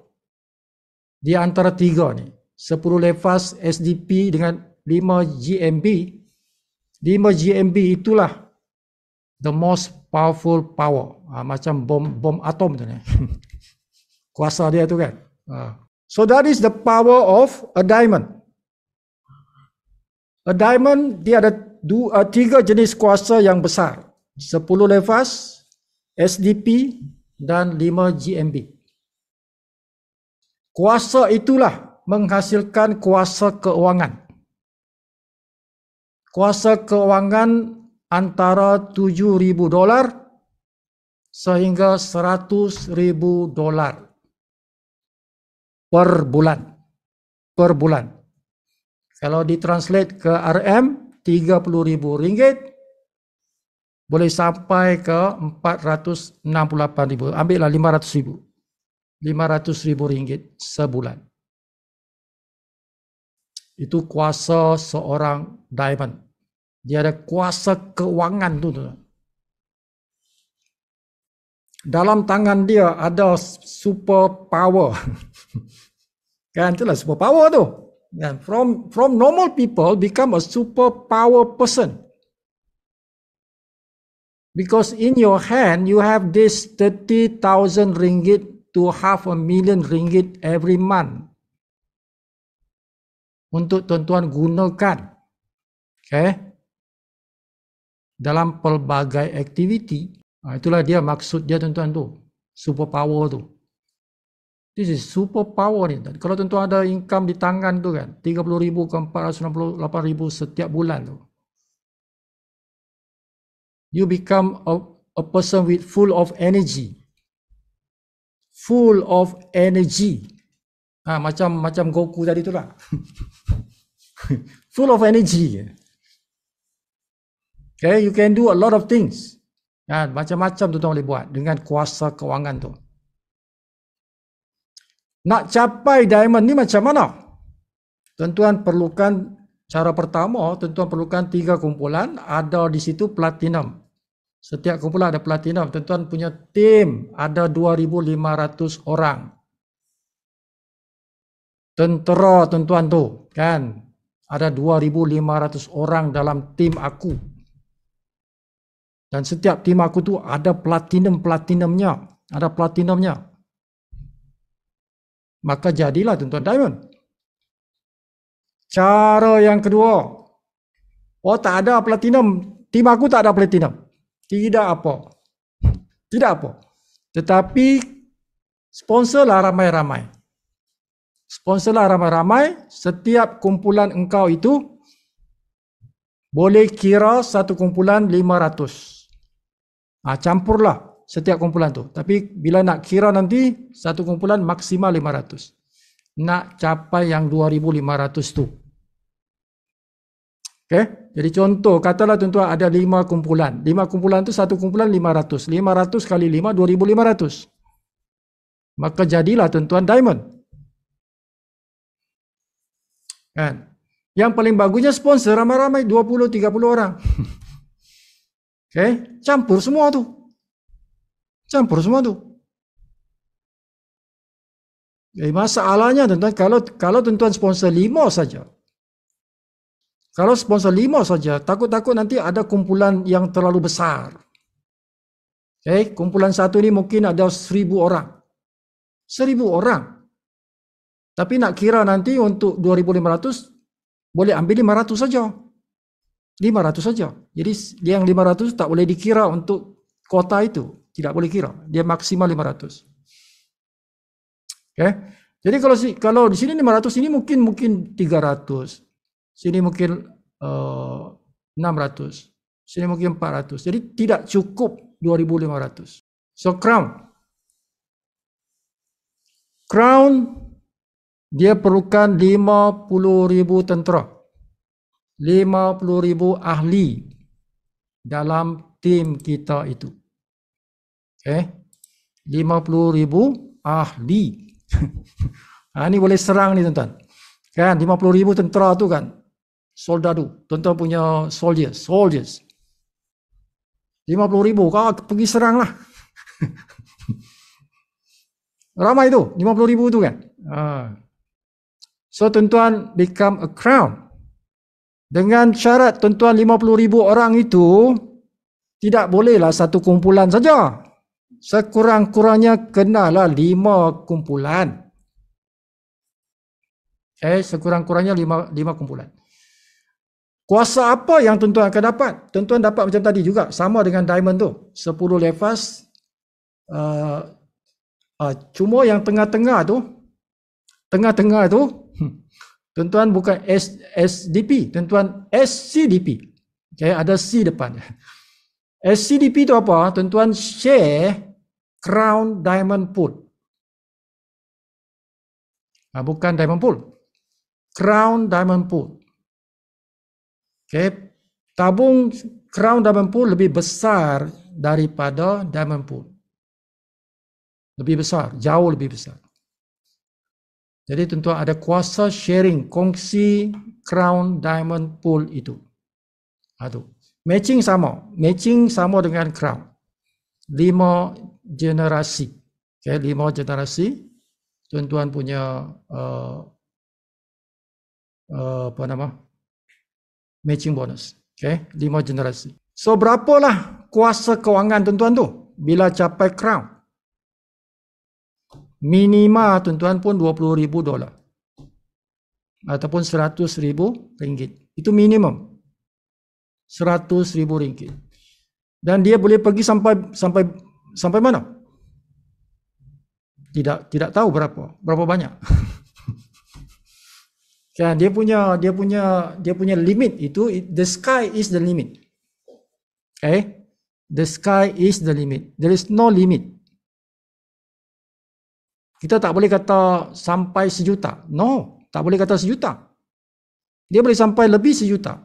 di antara 3 ni. 10 levas SDP dengan 5 GMB. 5 GMB itulah the most powerful power. Macam bom atom tu ni. Kuasa dia tu kan. So that is the power of a diamond. A diamond dia ada 3 jenis kuasa yang besar. 10 levas, SDP dan 5 GMB. Kuasa itulah menghasilkan kuasa keuangan. Kuasa keuangan antara $7,000 sehingga $100,000 per bulan. Per bulan. Kalau ditranslate ke RM, RM30,000 boleh sampai ke RM468,000. Ambillah RM500,000. RM500,000 sebulan. Itu kuasa seorang diamond. Dia ada kuasa keuangan tu. Dalam tangan dia ada super power. Kan itulah super power tu. And from normal people become a super power person. Because in your hand you have this RM30,000 to RM500,000 every month. Untuk tuan-tuan gunakan. Dalam pelbagai aktiviti. Itulah dia maksud dia tuan-tuan tu. Super power tu. This is super power ni. Kalau tuan-tuan ada income di tangan tu kan, RM30,000 ke RM468,000 setiap bulan tu. You become a person with full of energy. Full of energy. Macam Goku tadi tu lah. Full of energy. You can do a lot of things. Macam-macam tuan-tuan boleh buat dengan kuasa keuangan tu. Nak capai diamond ni macam mana? Tuan-tuan perlukan Cara pertama, tuan-tuan perlukan 3 kumpulan, ada di situ platinum. Setiap kumpulan ada platinum. Tuan-tuan punya tim ada 2,500 orang. Tentera tuan-tuan tu, kan? Ada 2,500 orang dalam tim aku. Dan setiap tim aku tu ada platinumnya. Ada platinumnya. Maka jadilah tuan-tuan diamond. Cara yang kedua, oh tak ada platinum, tim aku tak ada platinum. Tidak apa. Tidak apa. Tetapi sponsorlah ramai-ramai. Sponsorlah ramai-ramai, setiap kumpulan engkau itu boleh kira satu kumpulan 500. Campurlah setiap kumpulan tu. Tapi bila nak kira nanti, satu kumpulan maksimal 500. Nak capai yang 2,500 tu. Okay? Jadi contoh, katalah tuan-tuan ada 5 kumpulan. 5 kumpulan tu satu kumpulan 500. 500 kali 5, 2,500. Maka jadilah tuan-tuan diamond. Kan? Yang paling bagusnya sponsor ramai-ramai 20-30 orang. Okay? Campur semua tu. Campur semua tu. Jadi masalahnya tuan-tuan, kalau tuan-tuan sponsor 5 saja. Kalau sponsor 5 saja, takut-takut nanti ada kumpulan yang terlalu besar. Okay? Kumpulan satu ni mungkin ada 1,000 orang. 1,000 orang. Tapi nak kira nanti untuk 2,500, boleh ambil 500 saja. 500 saja. Jadi yang 500 tak boleh dikira untuk kota itu. Tidak boleh kira. Dia maksimal 500. Okay? Jadi kalau di sini 500, ini mungkin 300. Sini mungkin 600. Sini mungkin 400. Jadi tidak cukup 2,500. So crown dia perlukan 50,000 tentera. 50,000 ahli dalam tim kita itu. Okay? 50,000 ahli. Ini boleh serang ni tuan-tuan. Kan 50,000 tentera tu kan. Soldadu, tuan-tuan punya soldiers. 50,000, kau pergi serang lah. Ramai tu, 50,000 tu kan. So tuan-tuan become a crown. Dengan syarat tuan-tuan 50,000 orang itu tidak bolehlah satu kumpulan saja. Sekurang-kurangnya kenalah 5 kumpulan. Sekurang-kurangnya 5 kumpulan. Kuasa apa yang tuan-tuan akan dapat? Tuan-tuan dapat macam tadi juga, sama dengan diamond tu. 10 lefas. Cuma yang tengah-tengah tu, tuan-tuan bukan SDP, tuan-tuan SCDP. Okay, ada C depan. SCDP tu apa? Tuan-tuan share Crown Diamond Pool. Bukan Diamond Pool. Crown Diamond Pool. Okay. Tabung Crown Diamond Pool lebih besar daripada Diamond Pool. Lebih besar, jauh lebih besar. Jadi tuan-tuan ada kuasa sharing, kongsi Crown Diamond Pool itu. Matching sama dengan Crown. 5 generasi. Okay, 5 generasi. Tuan-tuan punya matching bonus. Okay, 5 generasi. So berapalah kuasa kewangan tuan-tuan tu bila capai crown? Minima tuan-tuan pun $20,000 ataupun RM100,000. Itu minimum. RM100,000. Dan dia boleh pergi sampai mana? Tidak tahu berapa banyak. Kan dia punya limit itu, the sky is the limit. Okay? The sky is the limit. There is no limit. Kita tak boleh kata sampai 1,000,000. No, tak boleh kata 1,000,000. Dia boleh sampai lebih 1,000,000.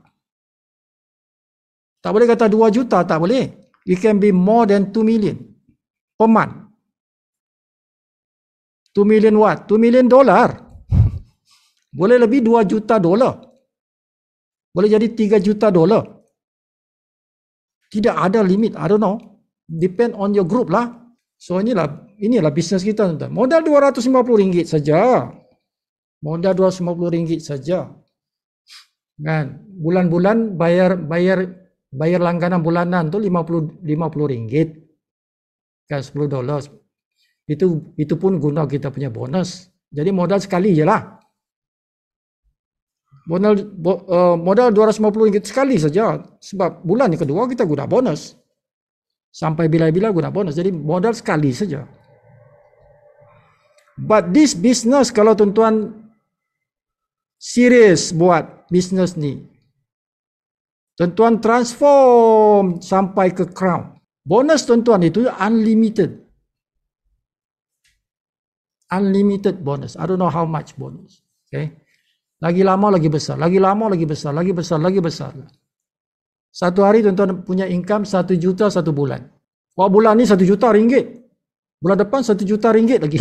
Tak boleh kata 2 juta, tak boleh. It can be more than 2 million per month. 2 million what? $2 million. Boleh lebih $2 juta. Boleh jadi 3 juta dolar. Tidak ada limit. I don't know. Depend on your group lah. So inilah bisnes kita, tuan-tuan. Modal RM250 saja. Modal RM250 saja. Kan? Bulan-bulan bayar langganan bulanan tu RM50. Kan, $10. Itu pun guna kita punya bonus. Jadi modal sekali je lah. Modal RM250 sekali saja. Sebab bulan yang kedua kita guna bonus. Sampai bila-bila guna bonus. Jadi modal sekali saja. But this business, kalau tuan-tuan serius buat bisnes ni, tuan-tuan transform sampai ke crown. Bonus tuan-tuan itu unlimited. Unlimited bonus. I don't know how much bonus. Okay. Lagi lama lagi besar. Lagi lama lagi besar. Lagi besar lagi besar. Satu hari tuan-tuan punya income 1 juta satu bulan. Wah, bulan ni 1 juta ringgit. Bulan depan 1 juta ringgit lagi.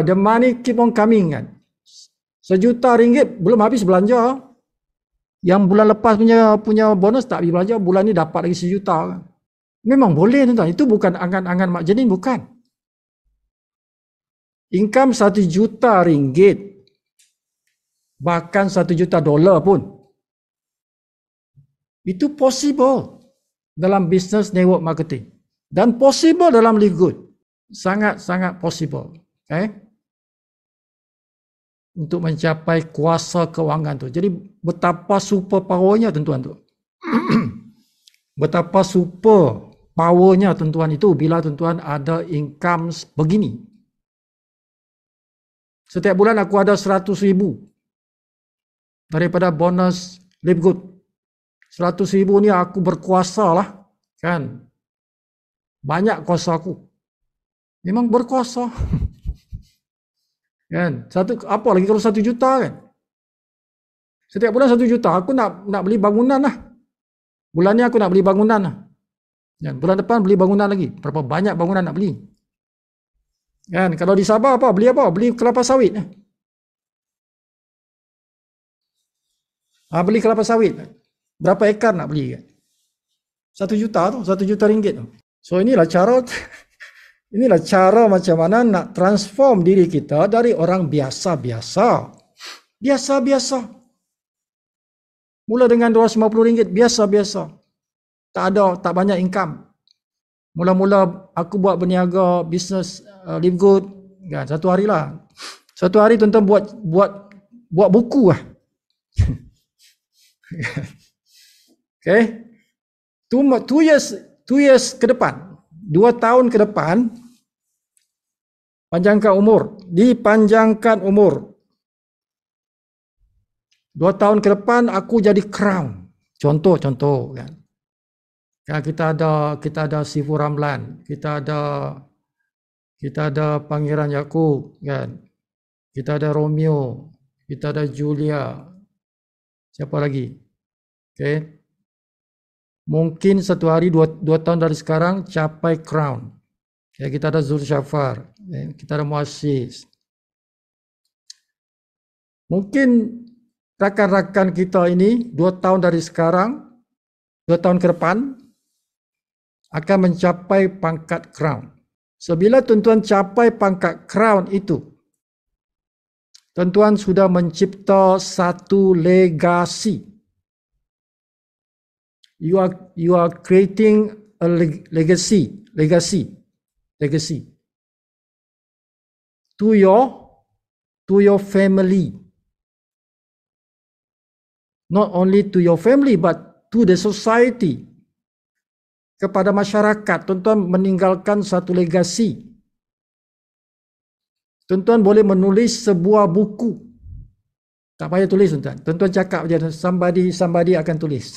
The money keep on coming kan. 1 juta ringgit belum habis belanja. Yang bulan lepas punya bonus tak habis belanja, bulan ni dapat lagi 1 juta kan. Memang boleh tuan-tuan. Itu bukan angan-angan mak jenin, bukan. Income 1 juta ringgit. Bahkan 1 juta dolar pun. Itu possible dalam business network marketing. Dan possible dalam Live Good. Sangat-sangat possible. Okay? Untuk mencapai kuasa kewangan tu. Jadi betapa super powernya tuan-tuan tu. Betapa super powernya tuan-tuan itu bila tuan-tuan ada income begini. Setiap bulan aku ada 100,000 daripada bonus Live Good. 100,000 ni aku berkuasa lah. Kan? Banyak kuasa aku. Memang berkuasa. Kan? Apa lagi kalau 1 juta kan? Setiap bulan 1 juta, aku nak beli bangunan lah. Bulan ni aku nak beli bangunan lah. Kan? Bulan depan beli bangunan lagi. Berapa banyak bangunan nak beli? Kan? Kalau di Sabah apa? Beli apa? Beli kelapa sawit. Beli kelapa sawit. Berapa ekar nak beli kan? 1 juta tu, 1 juta ringgit tu. So inilah cara macam mana nak transform diri kita dari orang biasa-biasa. Biasa-biasa. Mula dengan RM250, biasa-biasa. Tak banyak income. Mula-mula aku buat berniaga bisnes Live Good kan, satu hari lah. Satu hari tuan-tuan buat buku lah. Okay. 2 years ke depan, 2 tahun ke depan, dipanjangkan umur. 2 tahun ke depan aku jadi crown. Contoh kan. Kita ada Sifu Ramlan, kita ada Pangeran Yaakob kan. Kita ada Romeo, kita ada Julia. Siapa lagi? Okay. Mungkin satu hari 2 tahun dari sekarang capai crown. Ya, kita ada Zul Syafar, kita ada Muassis. Mungkin rakan-rakan kita ini 2 tahun dari sekarang, 2 tahun ke depan akan mencapai pangkat crown. Sebila tuan-tuan capai pangkat crown itu, tuan-tuan sudah mencipta satu legasi. You are creating a legacy to your family. Not only to your family but to the society. Kepada masyarakat, tuan-tuan meninggalkan satu legasi. Tuan-tuan boleh menulis sebuah buku. Tak payah tulis tuan-tuan. Tuan-tuan cakap je, somebody akan tulis.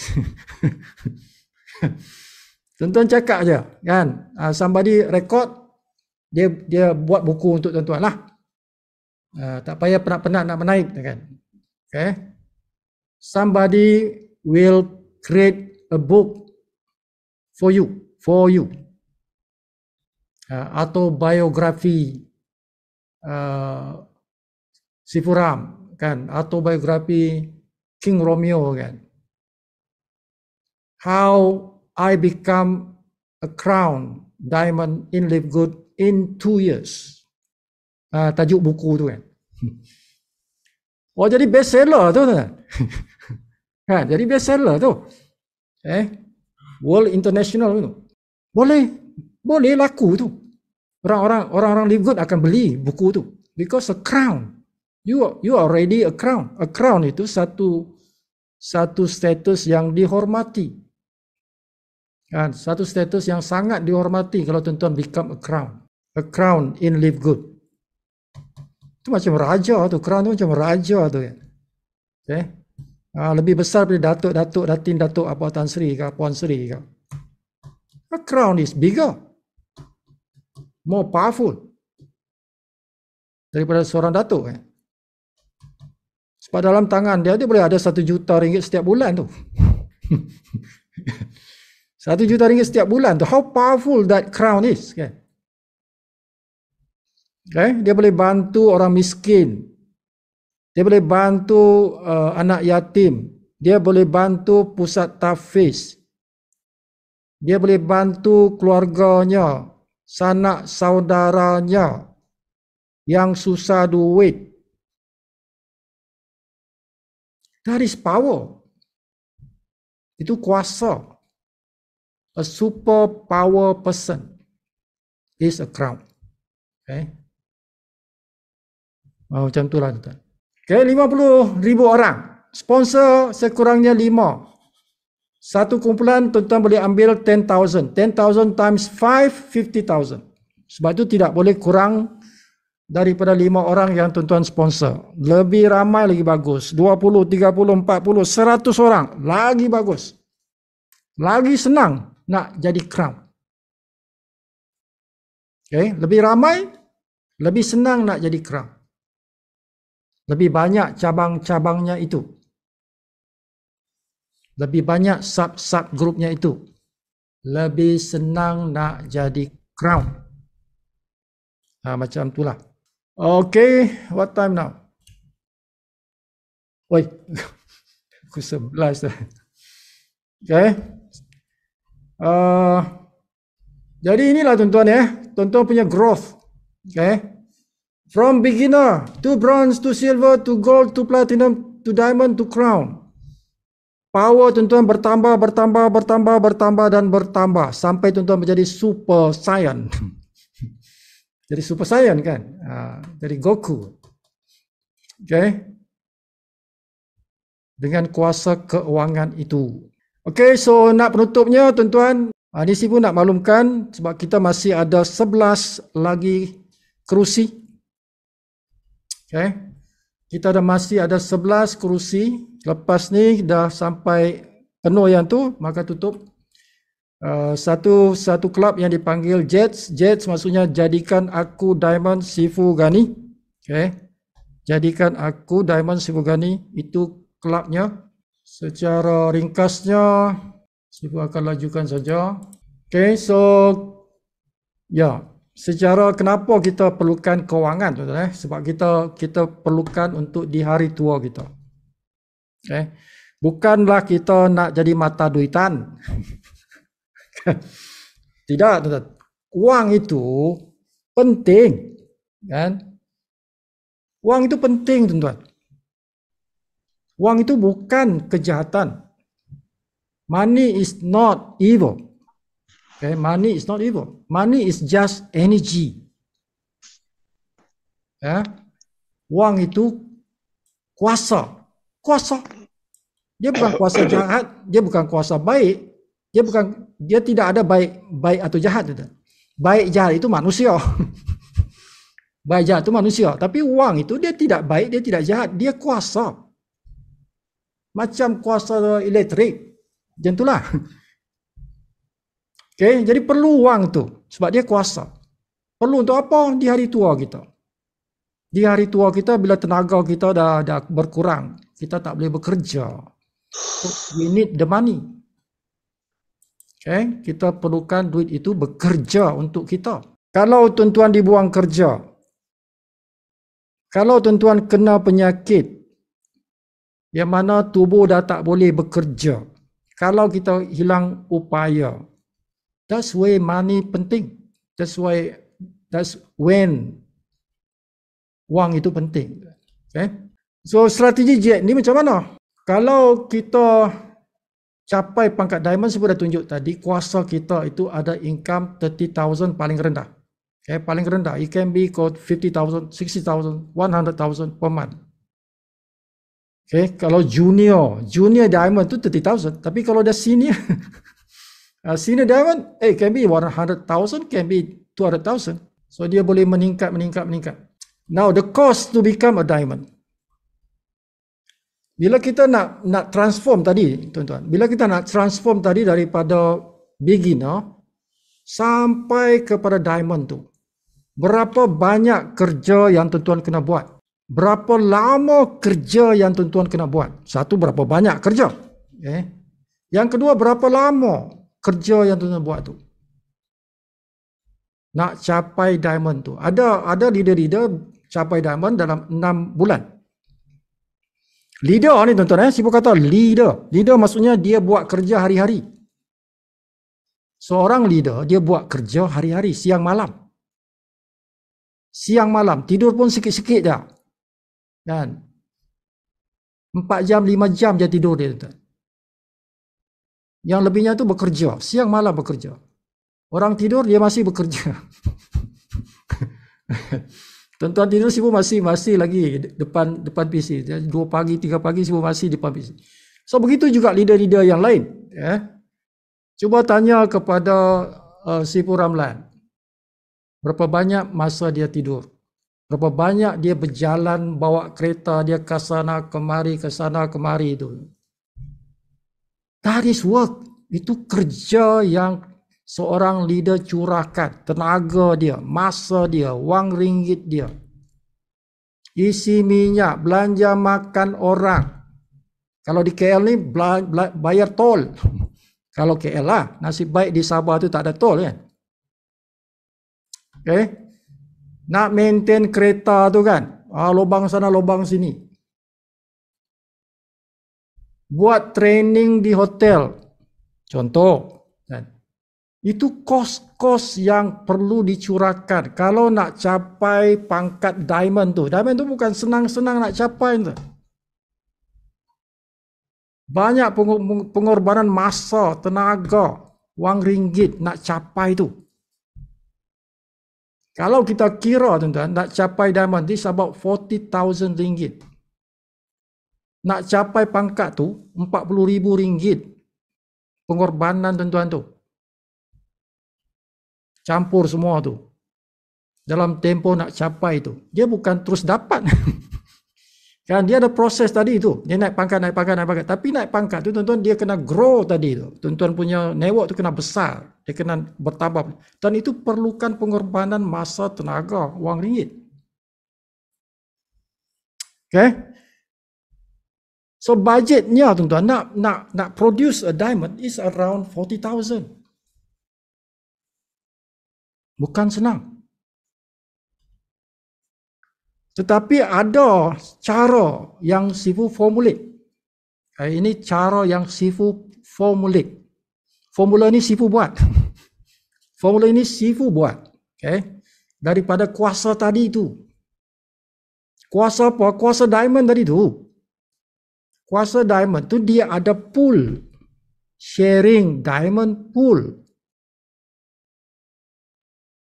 Tuan-tuan cakap je, kan? Somebody record, dia buat buku untuk tuan-tuan lah. Tak payah penat-penat nak menaip, kan? Okay? Somebody will create a book for you. Atau biografi Sifu Ram. kan, autobiografi King Romeo kan. How I become a crown diamond inlaid gold in 2 years. Tajuk buku tu kan. Oh, jadi bestseller tu kan. Kan, jadi bestseller tu. World International tu. Boleh laku tu. Orang-orang live good akan beli buku tu. Because a crown. You are already a crown. A crown itu satu status yang dihormati. Kan, satu status yang sangat dihormati kalau tuan-tuan become a crown. A crown in live good. Itu macam raja tu. Crown tu macam raja tu kan. Lebih besar daripada datuk, datin, datuk, apa Tan Sri ke, Puan Sri ke. A crown is bigger. More powerful daripada seorang datuk kan. Sebab dalam tangan dia boleh ada 1 juta ringgit setiap bulan tu. 1 juta ringgit setiap bulan tu. How powerful that crown is kan. Dia boleh bantu orang miskin. Dia boleh bantu anak yatim. Dia boleh bantu pusat tahfiz. Dia boleh bantu keluarganya, sanak saudaranya yang susah duit. That is power. Itu kuasa. A super power person is a crown. Macam itulah tuan. 50,000 orang. Sponsor sekurangnya 5. Satu kumpulan tuan-tuan boleh ambil 10,000. 10,000 times 5, 50,000. Sebab itu tidak boleh kurang daripada 5 orang yang tuan-tuan sponsor. Lebih ramai lagi bagus. 20, 30, 40, 100 orang. Lagi bagus. Lagi senang nak jadi crown. Lebih ramai, lebih senang nak jadi crown. Lebih banyak cabang-cabangnya itu. Lebih banyak sub-sub grupnya itu. Lebih senang nak jadi crown. Macam itulah. Okay, what time now? Oi, aku 11 dah. Okay. Jadi inilah tuan-tuan ya. Tuan-tuan punya growth. Okay. From beginner to bronze to silver to gold to platinum to diamond to crown. Power tuan-tuan bertambah dan bertambah sampai tuan-tuan menjadi super saiyan. Jadi super saiyan kan? Jadi Goku. Okay. Dengan kuasa keuangan itu. Okay, so nak penutupnya tuan-tuan. Di sini pun nak maklumkan sebab kita masih ada 11 lagi kerusi. Okay. Kita masih ada 11 kerusi. Lepas ni dah sampai penuh yang tu, maka tutup. Satu kelab yang dipanggil Jets. Jets maksudnya jadikan aku Diamond Sifu Ghani. Okay. Jadikan aku Diamond Sifu Ghani. Itu kelabnya. Secara ringkasnya, Sifu akan lajukan saja. Okay, so ya. Secara kenapa kita perlukan kewangan tuan-tuan, sebab kita perlukan untuk di hari tua kita. Bukanlah kita nak jadi mata duitan. Tidak tuan-tuan. Wang itu penting kan? Wang itu penting tuan-tuan. Wang itu bukan kejahatan. Money is not evil. Okay, money is not evil. Money is just energy. Wang itu kuasa. Kuasa. Dia bukan kuasa jahat, dia bukan kuasa baik. Dia tidak ada baik atau jahat. Baik jahat itu manusia. Baik jahat itu manusia. Tapi wang itu dia tidak baik, dia tidak jahat, dia kuasa. Macam kuasa elektrik. Macam itulah. Okay, jadi perlu wang tu sebab dia kuasa. Perlu untuk apa? Di hari tua kita. Di hari tua kita bila tenaga kita dah berkurang, kita tak boleh bekerja. We need the money. Okay, kita perlukan duit itu bekerja untuk kita. Kalau tuan-tuan dibuang kerja, kalau tuan-tuan kena penyakit, yang mana tubuh dah tak boleh bekerja. Kalau kita hilang upaya, that's why money penting. That's when wang itu penting. Okay? So strategi jet ni macam mana? Kalau kita capai pangkat diamond, saya dah tunjuk tadi, kuasa kita itu ada income 30,000 paling rendah. Okay, paling rendah. It can be called 50,000, 60,000, 100,000 per month. Okay, kalau junior diamond tu 30,000. Tapi kalau dah senior, senior diamond, can be 100,000, can be 200,000. So dia boleh meningkat. Now the cost to become a diamond. Bila kita nak transform tadi, tuan-tuan, bila kita nak transform tadi daripada beginner sampai kepada diamond tu, berapa banyak kerja yang tuan-tuan kena buat? Berapa lama kerja yang tuan-tuan kena buat? Satu, berapa banyak kerja? Okay. Yang kedua, berapa lama kerja yang tuan-tuan buat tu? Nak capai diamond tu. Ada leader-leader capai diamond dalam 6 bulan. Leader ni tuan-tuan, siapa kata leader? Leader maksudnya dia buat kerja hari-hari. Seorang leader, dia buat kerja hari-hari, siang malam. Siang malam, tidur pun sikit-sikit je. Dan 4 jam, 5 jam je tidur dia, tuan. Yang lebihnya tu bekerja, siang malam bekerja. Orang tidur, dia masih bekerja. Tuan-tuan tidur, sibuk masih lagi depan PC. 2 pagi, 3 pagi sibuk masih depan PC. So begitu juga leader-leader yang lain. Cuba tanya kepada Sipur Ramlan. Berapa banyak masa dia tidur? Berapa banyak dia berjalan, bawa kereta dia ke sana kemari itu. That is work. Itu kerja yang seorang leader curahkan. Tenaga dia, masa dia, wang ringgit dia. Isi minyak, belanja makan orang. Kalau di KL ni bayar tol. Kalau KL lah, nasib baik di Sabah tu tak ada tol kan. Okay. Nak maintain kereta tu kan, lubang sana lubang sini. Buat training di hotel, contoh kan. Itu kos-kos yang perlu dicurahkan. Kalau nak capai pangkat diamond tu bukan senang-senang nak capai tu. Banyak pengorbanan masa, tenaga, wang ringgit nak capai tu. Kalau kita kira tuan-tuan, nak capai diamond is about 40,000 ringgit. Nak capai pangkat tu 40,000 ringgit. Pengorbanan tuan-tuan tu. Campur semua tu. Dalam tempoh nak capai tu. Dia bukan terus dapat. Kan dia ada proses tadi tu. Dia naik pangkat. Tapi naik pangkat tu tuan-tuan dia kena grow tadi tu. Tuan-tuan punya network tu kena besar. Dia kena bertambah. Dan itu perlukan pengorbanan masa, tenaga, wang ringgit. Okay. So budgetnya tuan-tuan nak produce a diamond is around 40,000. Bukan senang. Tetapi ada cara yang Sifu formulate. Ini cara yang Sifu formulate. Formula ni Sifu buat. Formula ini Sifu buat. Okay. Daripada kuasa tadi tu. Kuasa apa? Kuasa diamond tadi tu. Kuasa diamond tu dia ada pool. Sharing diamond pool.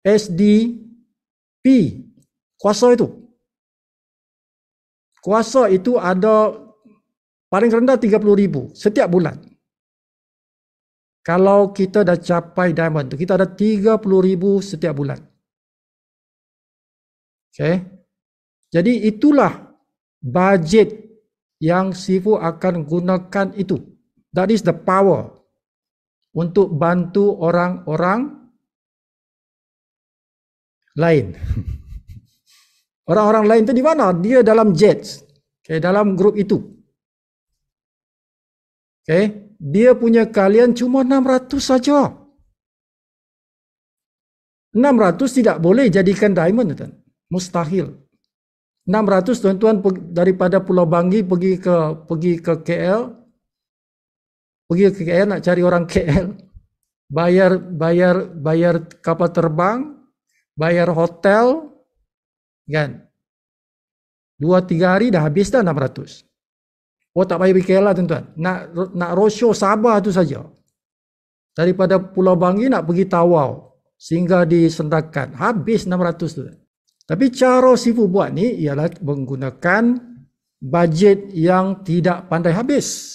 SDP. Kuasa itu. Kuasa itu ada paling rendah 30,000 setiap bulan. Kalau kita dah capai diamond tu, kita ada 30,000 setiap bulan. Okay. Jadi itulah budget yang Sifu akan gunakan itu. That is the power untuk bantu orang-orang lain. Orang-orang lain tu di mana? Dia dalam jets. Okay, dalam grup itu. Okay, dia punya kalian cuma 600 saja. 600 tidak boleh jadikan diamond, tuan. Mustahil. 600 tuan-tuan daripada Pulau Banggi pergi ke KL, nak cari orang KL, bayar kapal terbang, bayar hotel, kan? 2-3 hari dah habis dah 600. Oh, tak payah pergi KL lah tuan-tuan. Nak roadshow Sabah tu saja. Daripada Pulau Banggi nak pergi Tawau, singgah di Sendakan, habis 600 tu. Tapi cara Sifu buat ni ialah menggunakan bajet yang tidak pandai habis.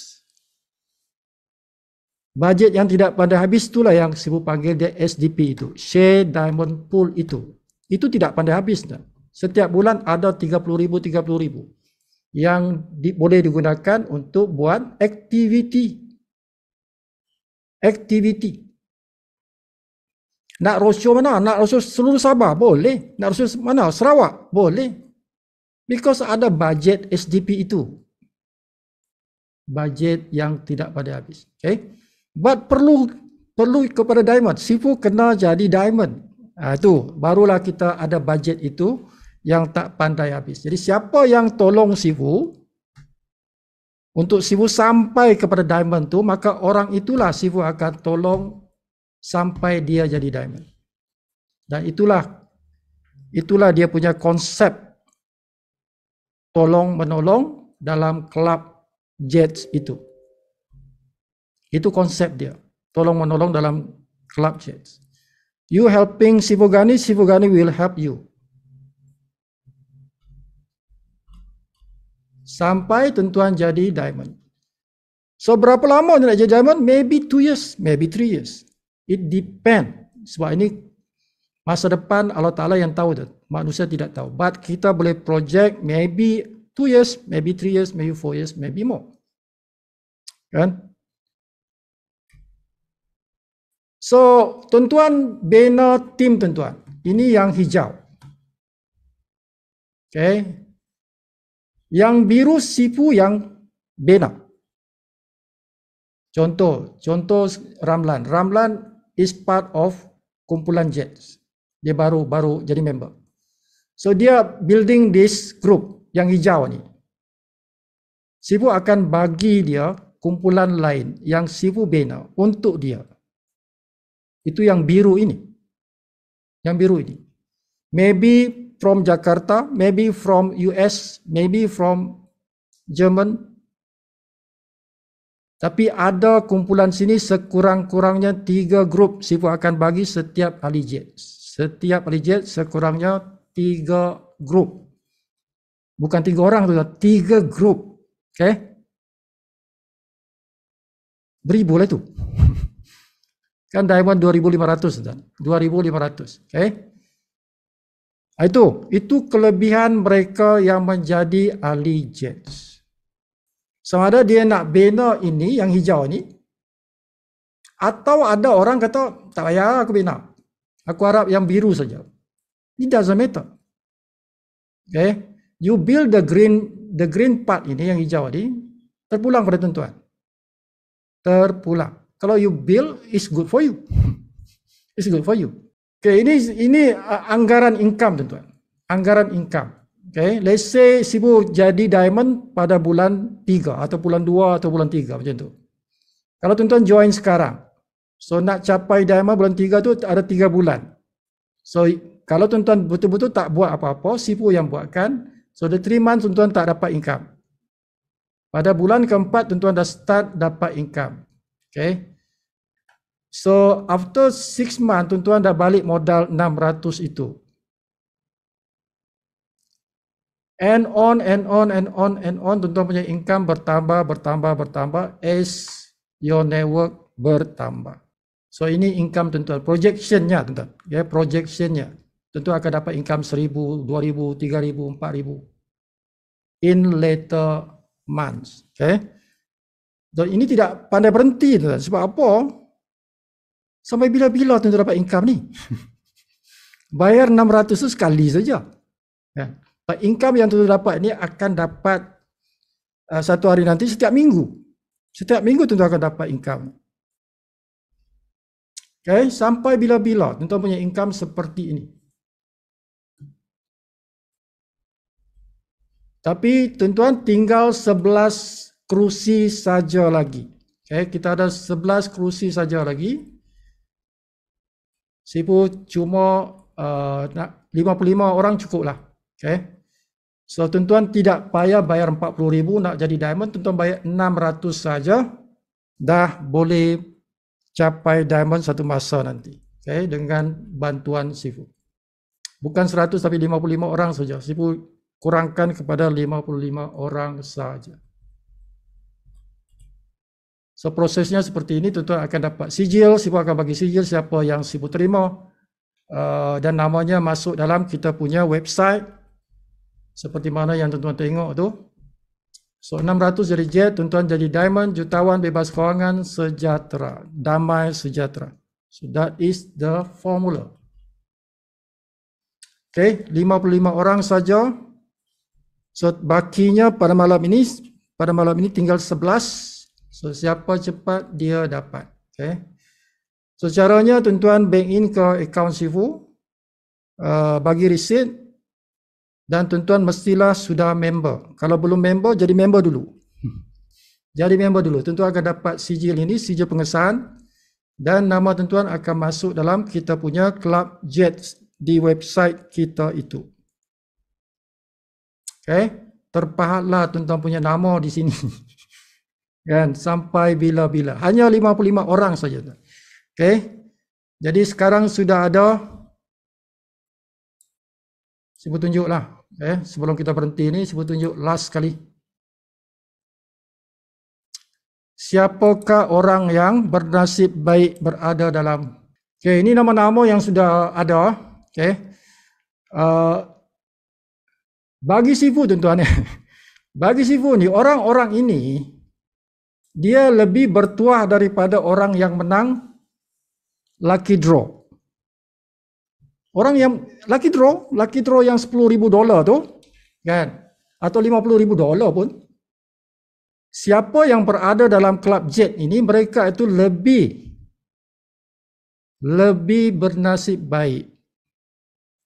Bajet yang tidak pandai habis itulah yang Sifu panggil dia SDP itu. Share Diamond Pool itu. Itu tidak pandai habis. Setiap bulan ada 30,000 yang boleh digunakan untuk buat aktiviti. Nak roadshow mana? Nak roadshow seluruh Sabah? Boleh. Nak roadshow mana? Sarawak? Boleh. Because ada bajet SDP itu. Bajet yang tidak pada habis. Okay. But perlu kepada diamond. Sifu kena jadi diamond. Itu barulah kita ada bajet itu yang tak pandai habis. Jadi siapa yang tolong Sifu untuk Sifu sampai kepada diamond tu, maka orang itulah Sifu akan tolong sampai dia jadi diamond. Dan itulah dia punya konsep tolong menolong dalam kelab Jets itu. Itu konsep dia, tolong menolong dalam kelab Jets. You helping Sifu Ghani will help you. Sampai tuan-tuan jadi diamond. So berapa lama nak jadi diamond? Maybe 2 years, maybe 3 years. It depend. Sebab ini masa depan Allah Ta'ala yang tahu tu. Manusia tidak tahu. But kita boleh project maybe 2 years, maybe 3 years, maybe 4 years, maybe more. Kan? So, tuan-tuan bina tim tuan-tuan. Ini yang hijau. Okay. Yang biru Sifu yang bina. Contoh Ramlan. Ramlan is part of kumpulan Jets. Dia baru jadi member. So dia building this group yang hijau ni. Sifu akan bagi dia kumpulan lain yang Sifu bina untuk dia. Itu yang biru ini. Yang biru ini. Maybe from Jakarta, maybe from US, maybe from German. Tapi ada kumpulan sini sekurang-kurangnya 3 grup Sifu akan bagi setiap ahli jet. Setiap ahli jet sekurangnya 3 grup. Bukan 3 orang tu, 3 grup. Okay? Beribu lah itu. Kan diamond 2,500 dan 2,500. Okay? Itu kelebihan mereka yang menjadi ahli jet. Sama ada dia nak bina ini yang hijau ni, atau ada orang kata tak payah aku bina, aku harap yang biru saja. It doesn't matter. Okay, you build the green part ini yang hijau ni, terpulang pada tuan-tuan. Terpulang. Kalau you build, it's good for you. It's good for you. Okay, ini anggaran income tuan-tuan. Anggaran income. Okay, let's say Sifu jadi diamond pada bulan 3 atau bulan 2 atau bulan 3 macam tu. Kalau tuan-tuan join sekarang, so nak capai diamond bulan 3 tu ada 3 bulan. So kalau tuan-tuan betul-betul tak buat apa-apa, Sifu yang buatkan, so the 3 months tuan-tuan tak dapat income. Pada bulan keempat tuan-tuan dah start dapat income. Okay. So after 6 months tuan-tuan dah balik modal 600 itu. And on, tuan-tuan punya income bertambah as your network bertambah. So ini income tuan-tuan, projectionnya tuan-tuan. Ya, projectionnya. Tuan-tuan akan dapat income 1,000, 2,000, 3,000, 4,000 in later months. Okay. So ini tidak pandai berhenti tuan-tuan. Sebab apa? Sampai bila-bila tuan-tuan dapat income ni? Bayar 600 tu sekali saja. Ya. Income yang tuan-tuan dapat ni akan dapat satu hari nanti setiap minggu. Setiap minggu tuan-tuan akan dapat income. Okay, sampai bila-bila tuan-tuan punya income seperti ini. Tapi tuan-tuan tinggal 11 kerusi saja lagi. Okay, kita ada 11 kerusi saja lagi. Sipu cuma 55 orang cukup lah. Okay. So tuan-tuan tidak payah bayar 40,000 nak jadi diamond. Tuan-tuan bayar 600 saja. Dah boleh capai diamond satu masa nanti. Okay, dengan bantuan Sifu. Bukan 100 tapi 55 orang saja. Sifu kurangkan kepada 55 orang saja. So prosesnya seperti ini, tuan-tuan akan dapat sijil. Sifu akan bagi sijil siapa yang Sifu terima. Dan namanya masuk dalam kita punya website. Seperti mana yang tuan-tuan tengok tu. So 600 jadi jet, tuan-tuan jadi diamond, jutawan, bebas kewangan, sejahtera. Damai sejahtera. So that is the formula. Okay, 55 orang saja. So bakinya pada malam ini tinggal 11. So siapa cepat dia dapat. Okay. So caranya tuan-tuan bank in ke akaun Sifu, bagi resit, dan tuan-tuan mestilah sudah member. Kalau belum member, jadi member dulu. Jadi member dulu. Tuan-tuan akan dapat sijil ini, sijil pengesahan, dan nama tuan-tuan akan masuk dalam kita punya Club Jets di website kita itu. Okay, terpahatlah tuan-tuan punya nama di sini. Kan, sampai bila-bila. Hanya 55 orang saja. Okay, jadi sekarang sudah ada. Sifu tunjuklah. Sebelum kita berhenti ni, Sifu tunjuk last sekali. Siapakah orang yang bernasib baik berada dalam. Okay, ini nama-nama yang sudah ada. Okay. Bagi Sifu tuan-tuan, bagi Sifu ni, orang-orang ini dia lebih bertuah daripada orang yang menang lucky draw. Orang yang lucky draw yang $10,000 tu, kan? Atau $50,000 pun. Siapa yang berada dalam Club Jet ini, mereka itu lebih bernasib baik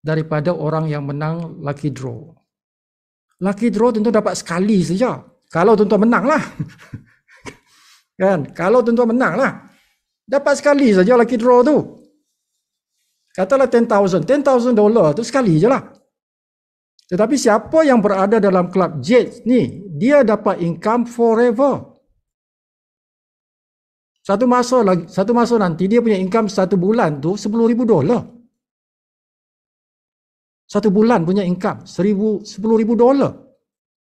daripada orang yang menang lucky draw. Lucky draw tentu dapat sekali saja. Kalau tuan-tuan menang lah. Kan? Kalau tuan-tuan menang lah. Dapat sekali saja lucky draw tu. Katalah $10,000 tu sekali je lah. Tetapi siapa yang berada dalam Club Jet ni, dia dapat income forever. Satu masa nanti dia punya income satu bulan tu $10,000. Satu bulan punya income $10,000.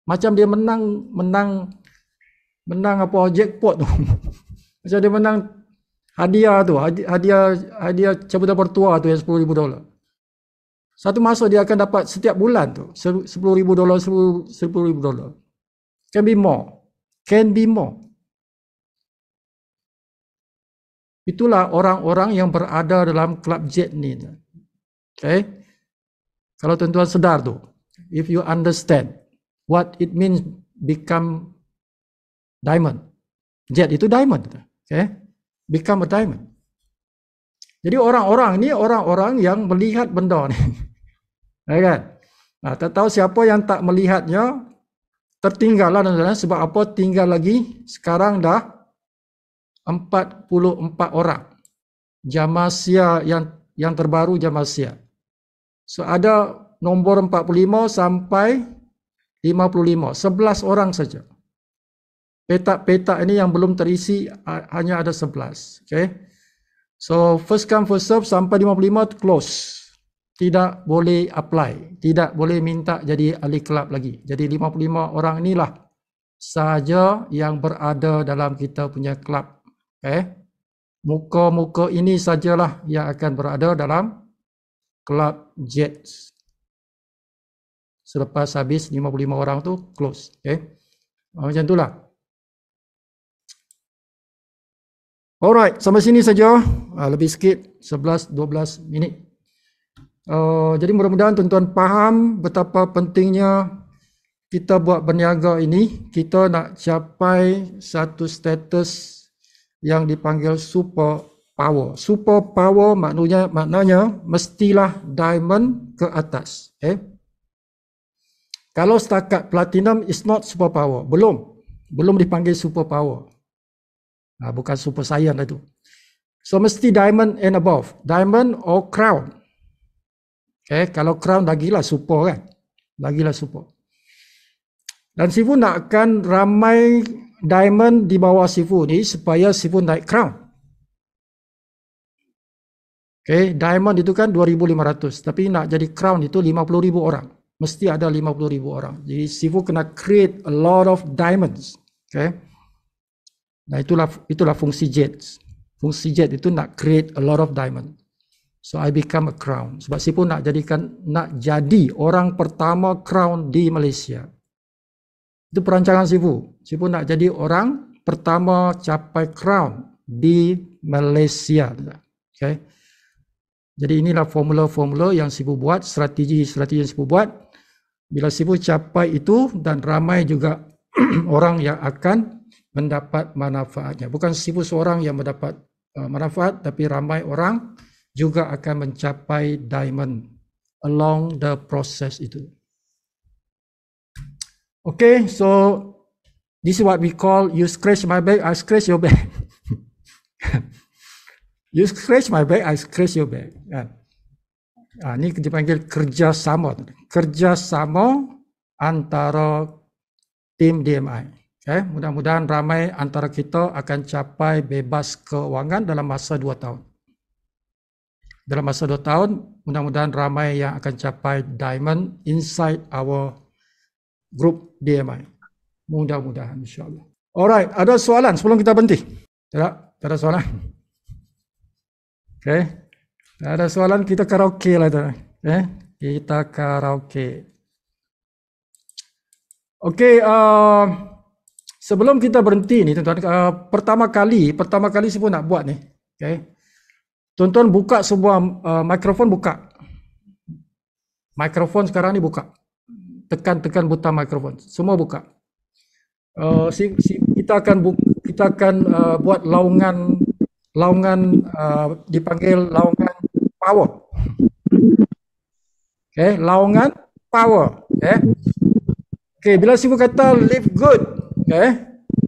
Macam dia menang apa jackpot tu. Macam dia menang hadiah tu, hadiah cabutan bertuah tu yang $10,000. Satu masa dia akan dapat setiap bulan tu $10,000. Can be more. Itulah orang-orang yang berada dalam Club Jet ni. Okay? Kalau tuan-tuan sedar tu, if you understand what it means become diamond. Jet itu diamond. Okay? Become a diamond. Jadi orang-orang ni orang-orang yang melihat benda ni. Kan? Nah, tak tahu siapa yang tak melihatnya, tertinggal lah tuan-tuan. Sebab apa? Tinggal lagi sekarang dah 44 orang. Jamasya yang terbaru Jamasya. So ada nombor 45 sampai 55. 11 orang saja. Petak-petak ini yang belum terisi hanya ada 11. Okay. So first come first serve sampai 55 close. Tidak boleh apply. Tidak boleh minta jadi ahli kelab lagi. Jadi 55 orang inilah saja yang berada dalam kita punya kelab. Okay. Muka-muka ini sajalah yang akan berada dalam Club Jets. Selepas habis 55 orang tu close. Okay. Macam itulah. Alright, sampai sini saja. Lebih sikit 11-12 minit. Jadi mudah-mudahan tuan-tuan faham betapa pentingnya kita buat berniaga ini. Kita nak capai satu status yang dipanggil super power. Super power maknanya mestilah diamond ke atas. Kalau setakat platinum is not superpower. Belum dipanggil superpower. Bukan super saiyan lah tu. So mesti diamond and above. Diamond or crown. Okay, kalau crown lagilah super kan. Lagilah super. Dan Sifu nakkan ramai diamond di bawah Sifu ni supaya Sifu naik crown. Okay, diamond itu kan 2,500. Tapi nak jadi crown itu 50,000 orang. Mesti ada 50,000 orang. Jadi Sifu kena create a lot of diamonds. Okay. Nah itulah fungsi Jade. Fungsi Jade itu nak create a lot of diamond. So I become a crown. Sebab Sifu nak jadi orang pertama crown di Malaysia. Itu perancangan Sifu. Sifu nak jadi orang pertama capai crown di Malaysia. Okay. Jadi inilah formula-formula yang Sifu buat, strategi-strategi yang Sifu buat. Bila Sifu capai itu dan ramai juga orang yang akan mendapat manfaatnya. Bukan Sifu seorang yang mendapat manfaat, tapi ramai orang juga akan mencapai diamond along the process itu. Okay, so this is what we call you scratch my back, I scratch your back. You scratch my back, I scratch your back. Ini dipanggil kerjasama. Kerjasama antara tim DMI. Okay, mudah-mudahan ramai antara kita akan capai bebas keuangan dalam masa 2 tahun. Dalam masa 2 tahun, mudah-mudahan ramai yang akan capai diamond inside our group DMI. Mudah-mudahan, insyaAllah. Alright, ada soalan sebelum kita berhenti? Tak ada soalan? Okay. Tak ada soalan, kita karaoke lah tu. Okay. Kita karaoke. Okay, sebelum kita berhenti ni tuan-tuan, pertama kali saya pun nak buat ni. Okay. Tuan-tuan buka sebuah mikrofon, buka. Mikrofon sekarang ni buka. Tekan butang mikrofon. Semua buka. Kita akan buat laungan dipanggil laungan power. Okay, laungan power. Okay, bila Sifu kata live good,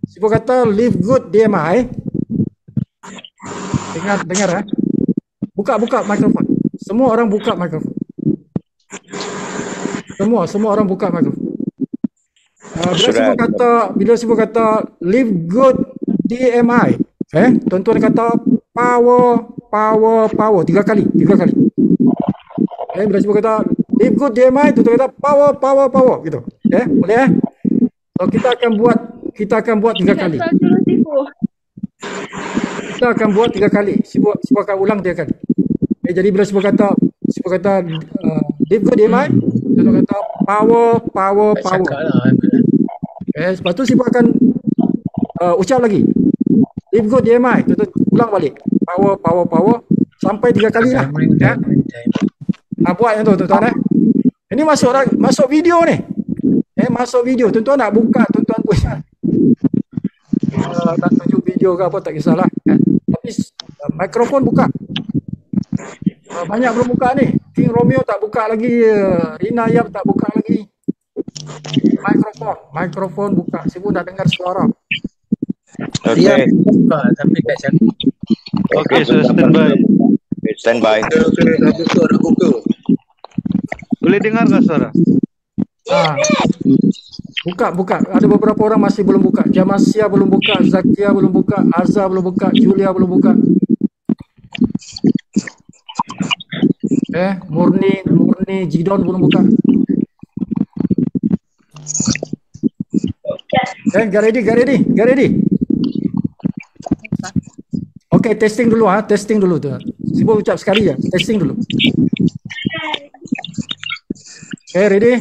Sifu kata live good DMI. Dengar Buka mikrofon. Semua orang buka mikrofon. Semua orang buka mikrofon. Bila Sifu kata live good DMI, tuan-tuan kata power 3 kali. Bila Sifu kata live good DMI, tuan-tuan kata power gitu. Boleh So kita akan buat 3 kali. Kita akan buat 3 kali. Sifu akan ulang 3 kali. Jadi bila Sifu kata live good DMI, tuan-tuan kata power. Lepas tu Sifu akan ucap lagi live good DMI, tuan-tuan ulang balik power sampai 3 kali lah. Buat yang tu tuan-tuan. Ini masuk video ni. Masuk video. Tuan-tuan nak buka, tuan-tuan punya nak tunjuk video ke apa tak kisahlah. Tapi mikrofon buka. Banyak belum buka ni. King Romeo tak buka lagi, Rina Yap tak buka lagi. Mikrofon buka. Sifu nak dengar suara. Okay. Tapi kat sana. Okay, so standby. Dah buka. Boleh dengar tak suara? Buka. Ada beberapa orang masih belum buka. Jamasia belum buka, Zakia belum buka, Azza belum buka, Julia belum buka. Murni Jidon belum buka. Get ready. Okay, testing dulu tu. Sifu ucap sekali je, testing dulu. Okay, ready?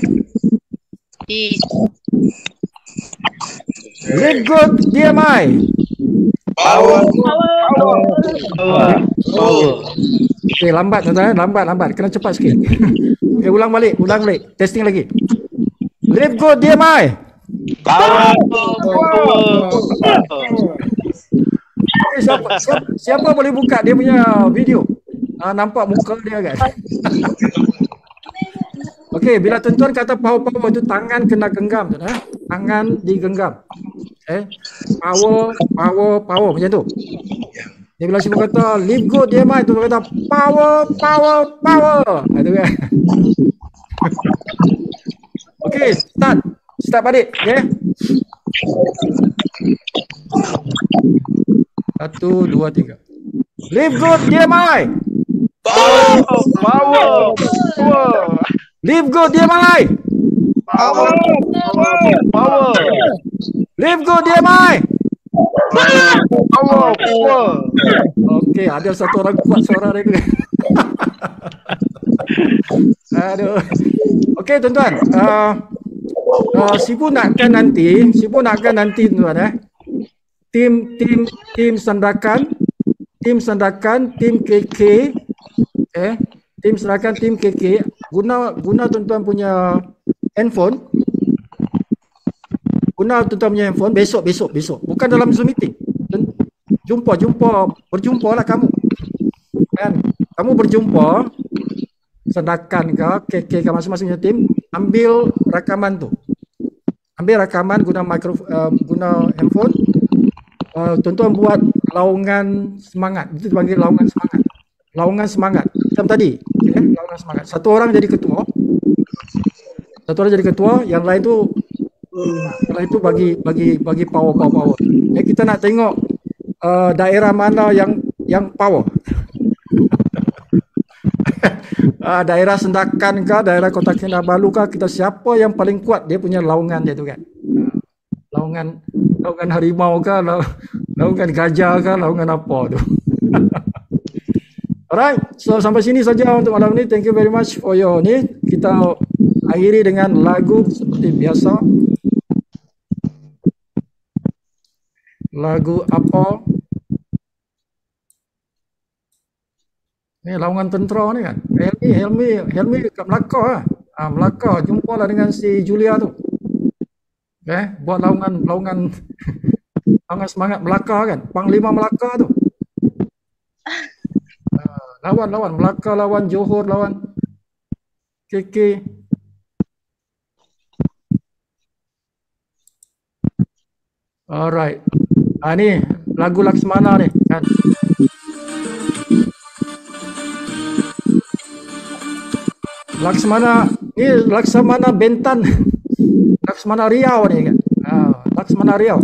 Live good DMI. Power. Okay, lambat tuan-tuan, lambat. Kena cepat sikit. Okay, ulang balik. Testing lagi. Live good DMI. Power. Okay, siapa boleh buka dia punya video? Nampak muka dia kan? Okay, Okey, bila tuan-tuan kata power itu tangan kena genggam tu, tangan digenggam. Power macam tu. Dia bila Sibu kata live good dia mai, tu kata power. Itu kan. Okey, start balik, okey. 1 2 3. Live good dia mai. Power. Live good dia mai. Power. Live good dia mai. Power. Okey, ada satu orang kuat suara dia tu. Aduh. Okey tuan-tuan. Sibu nakkan nanti tuan-tuan tim sandakan, tim KK, tim sandakan, tim KK guna tuan-tuan punya handphone. Besok. Bukan dalam Zoom meeting. Berjumpalah kamu. Kan? Kamu berjumpa sandakan ke KK ke masing-masing tim, ambil rakaman tu. Guna handphone. Tuan-tuan buat laungan semangat. Itu dipanggil laungan semangat. Laungan semangat. Macam tadi. Laungan semangat. Satu orang jadi ketua. Yang lain tu bagi power. Kita nak tengok daerah mana yang power. Daerah Sendakan kah, daerah Kota Kinabalu kah, kita siapa yang paling kuat dia punya laungan dia tu kan. Laungan harimau kah, laungan gajah kah, laungan apa tu. Alright, so sampai sini saja untuk malam ni. Thank you very much for your ni. Kita akhiri dengan lagu seperti biasa. Lagu apa? Ni laungan tentera ni kan. Helmi kat Melaka lah. Melaka, jumpalah dengan si Julia tu. Buat laungan semangat Melaka kan. Panglima Melaka tu. Lawan Melaka, lawan Johor, lawan KK. Alright. Ni lagu Laksmana ni kan. Laksamana Bentan. Laksamana Riau ni kan. Laksamana Riau.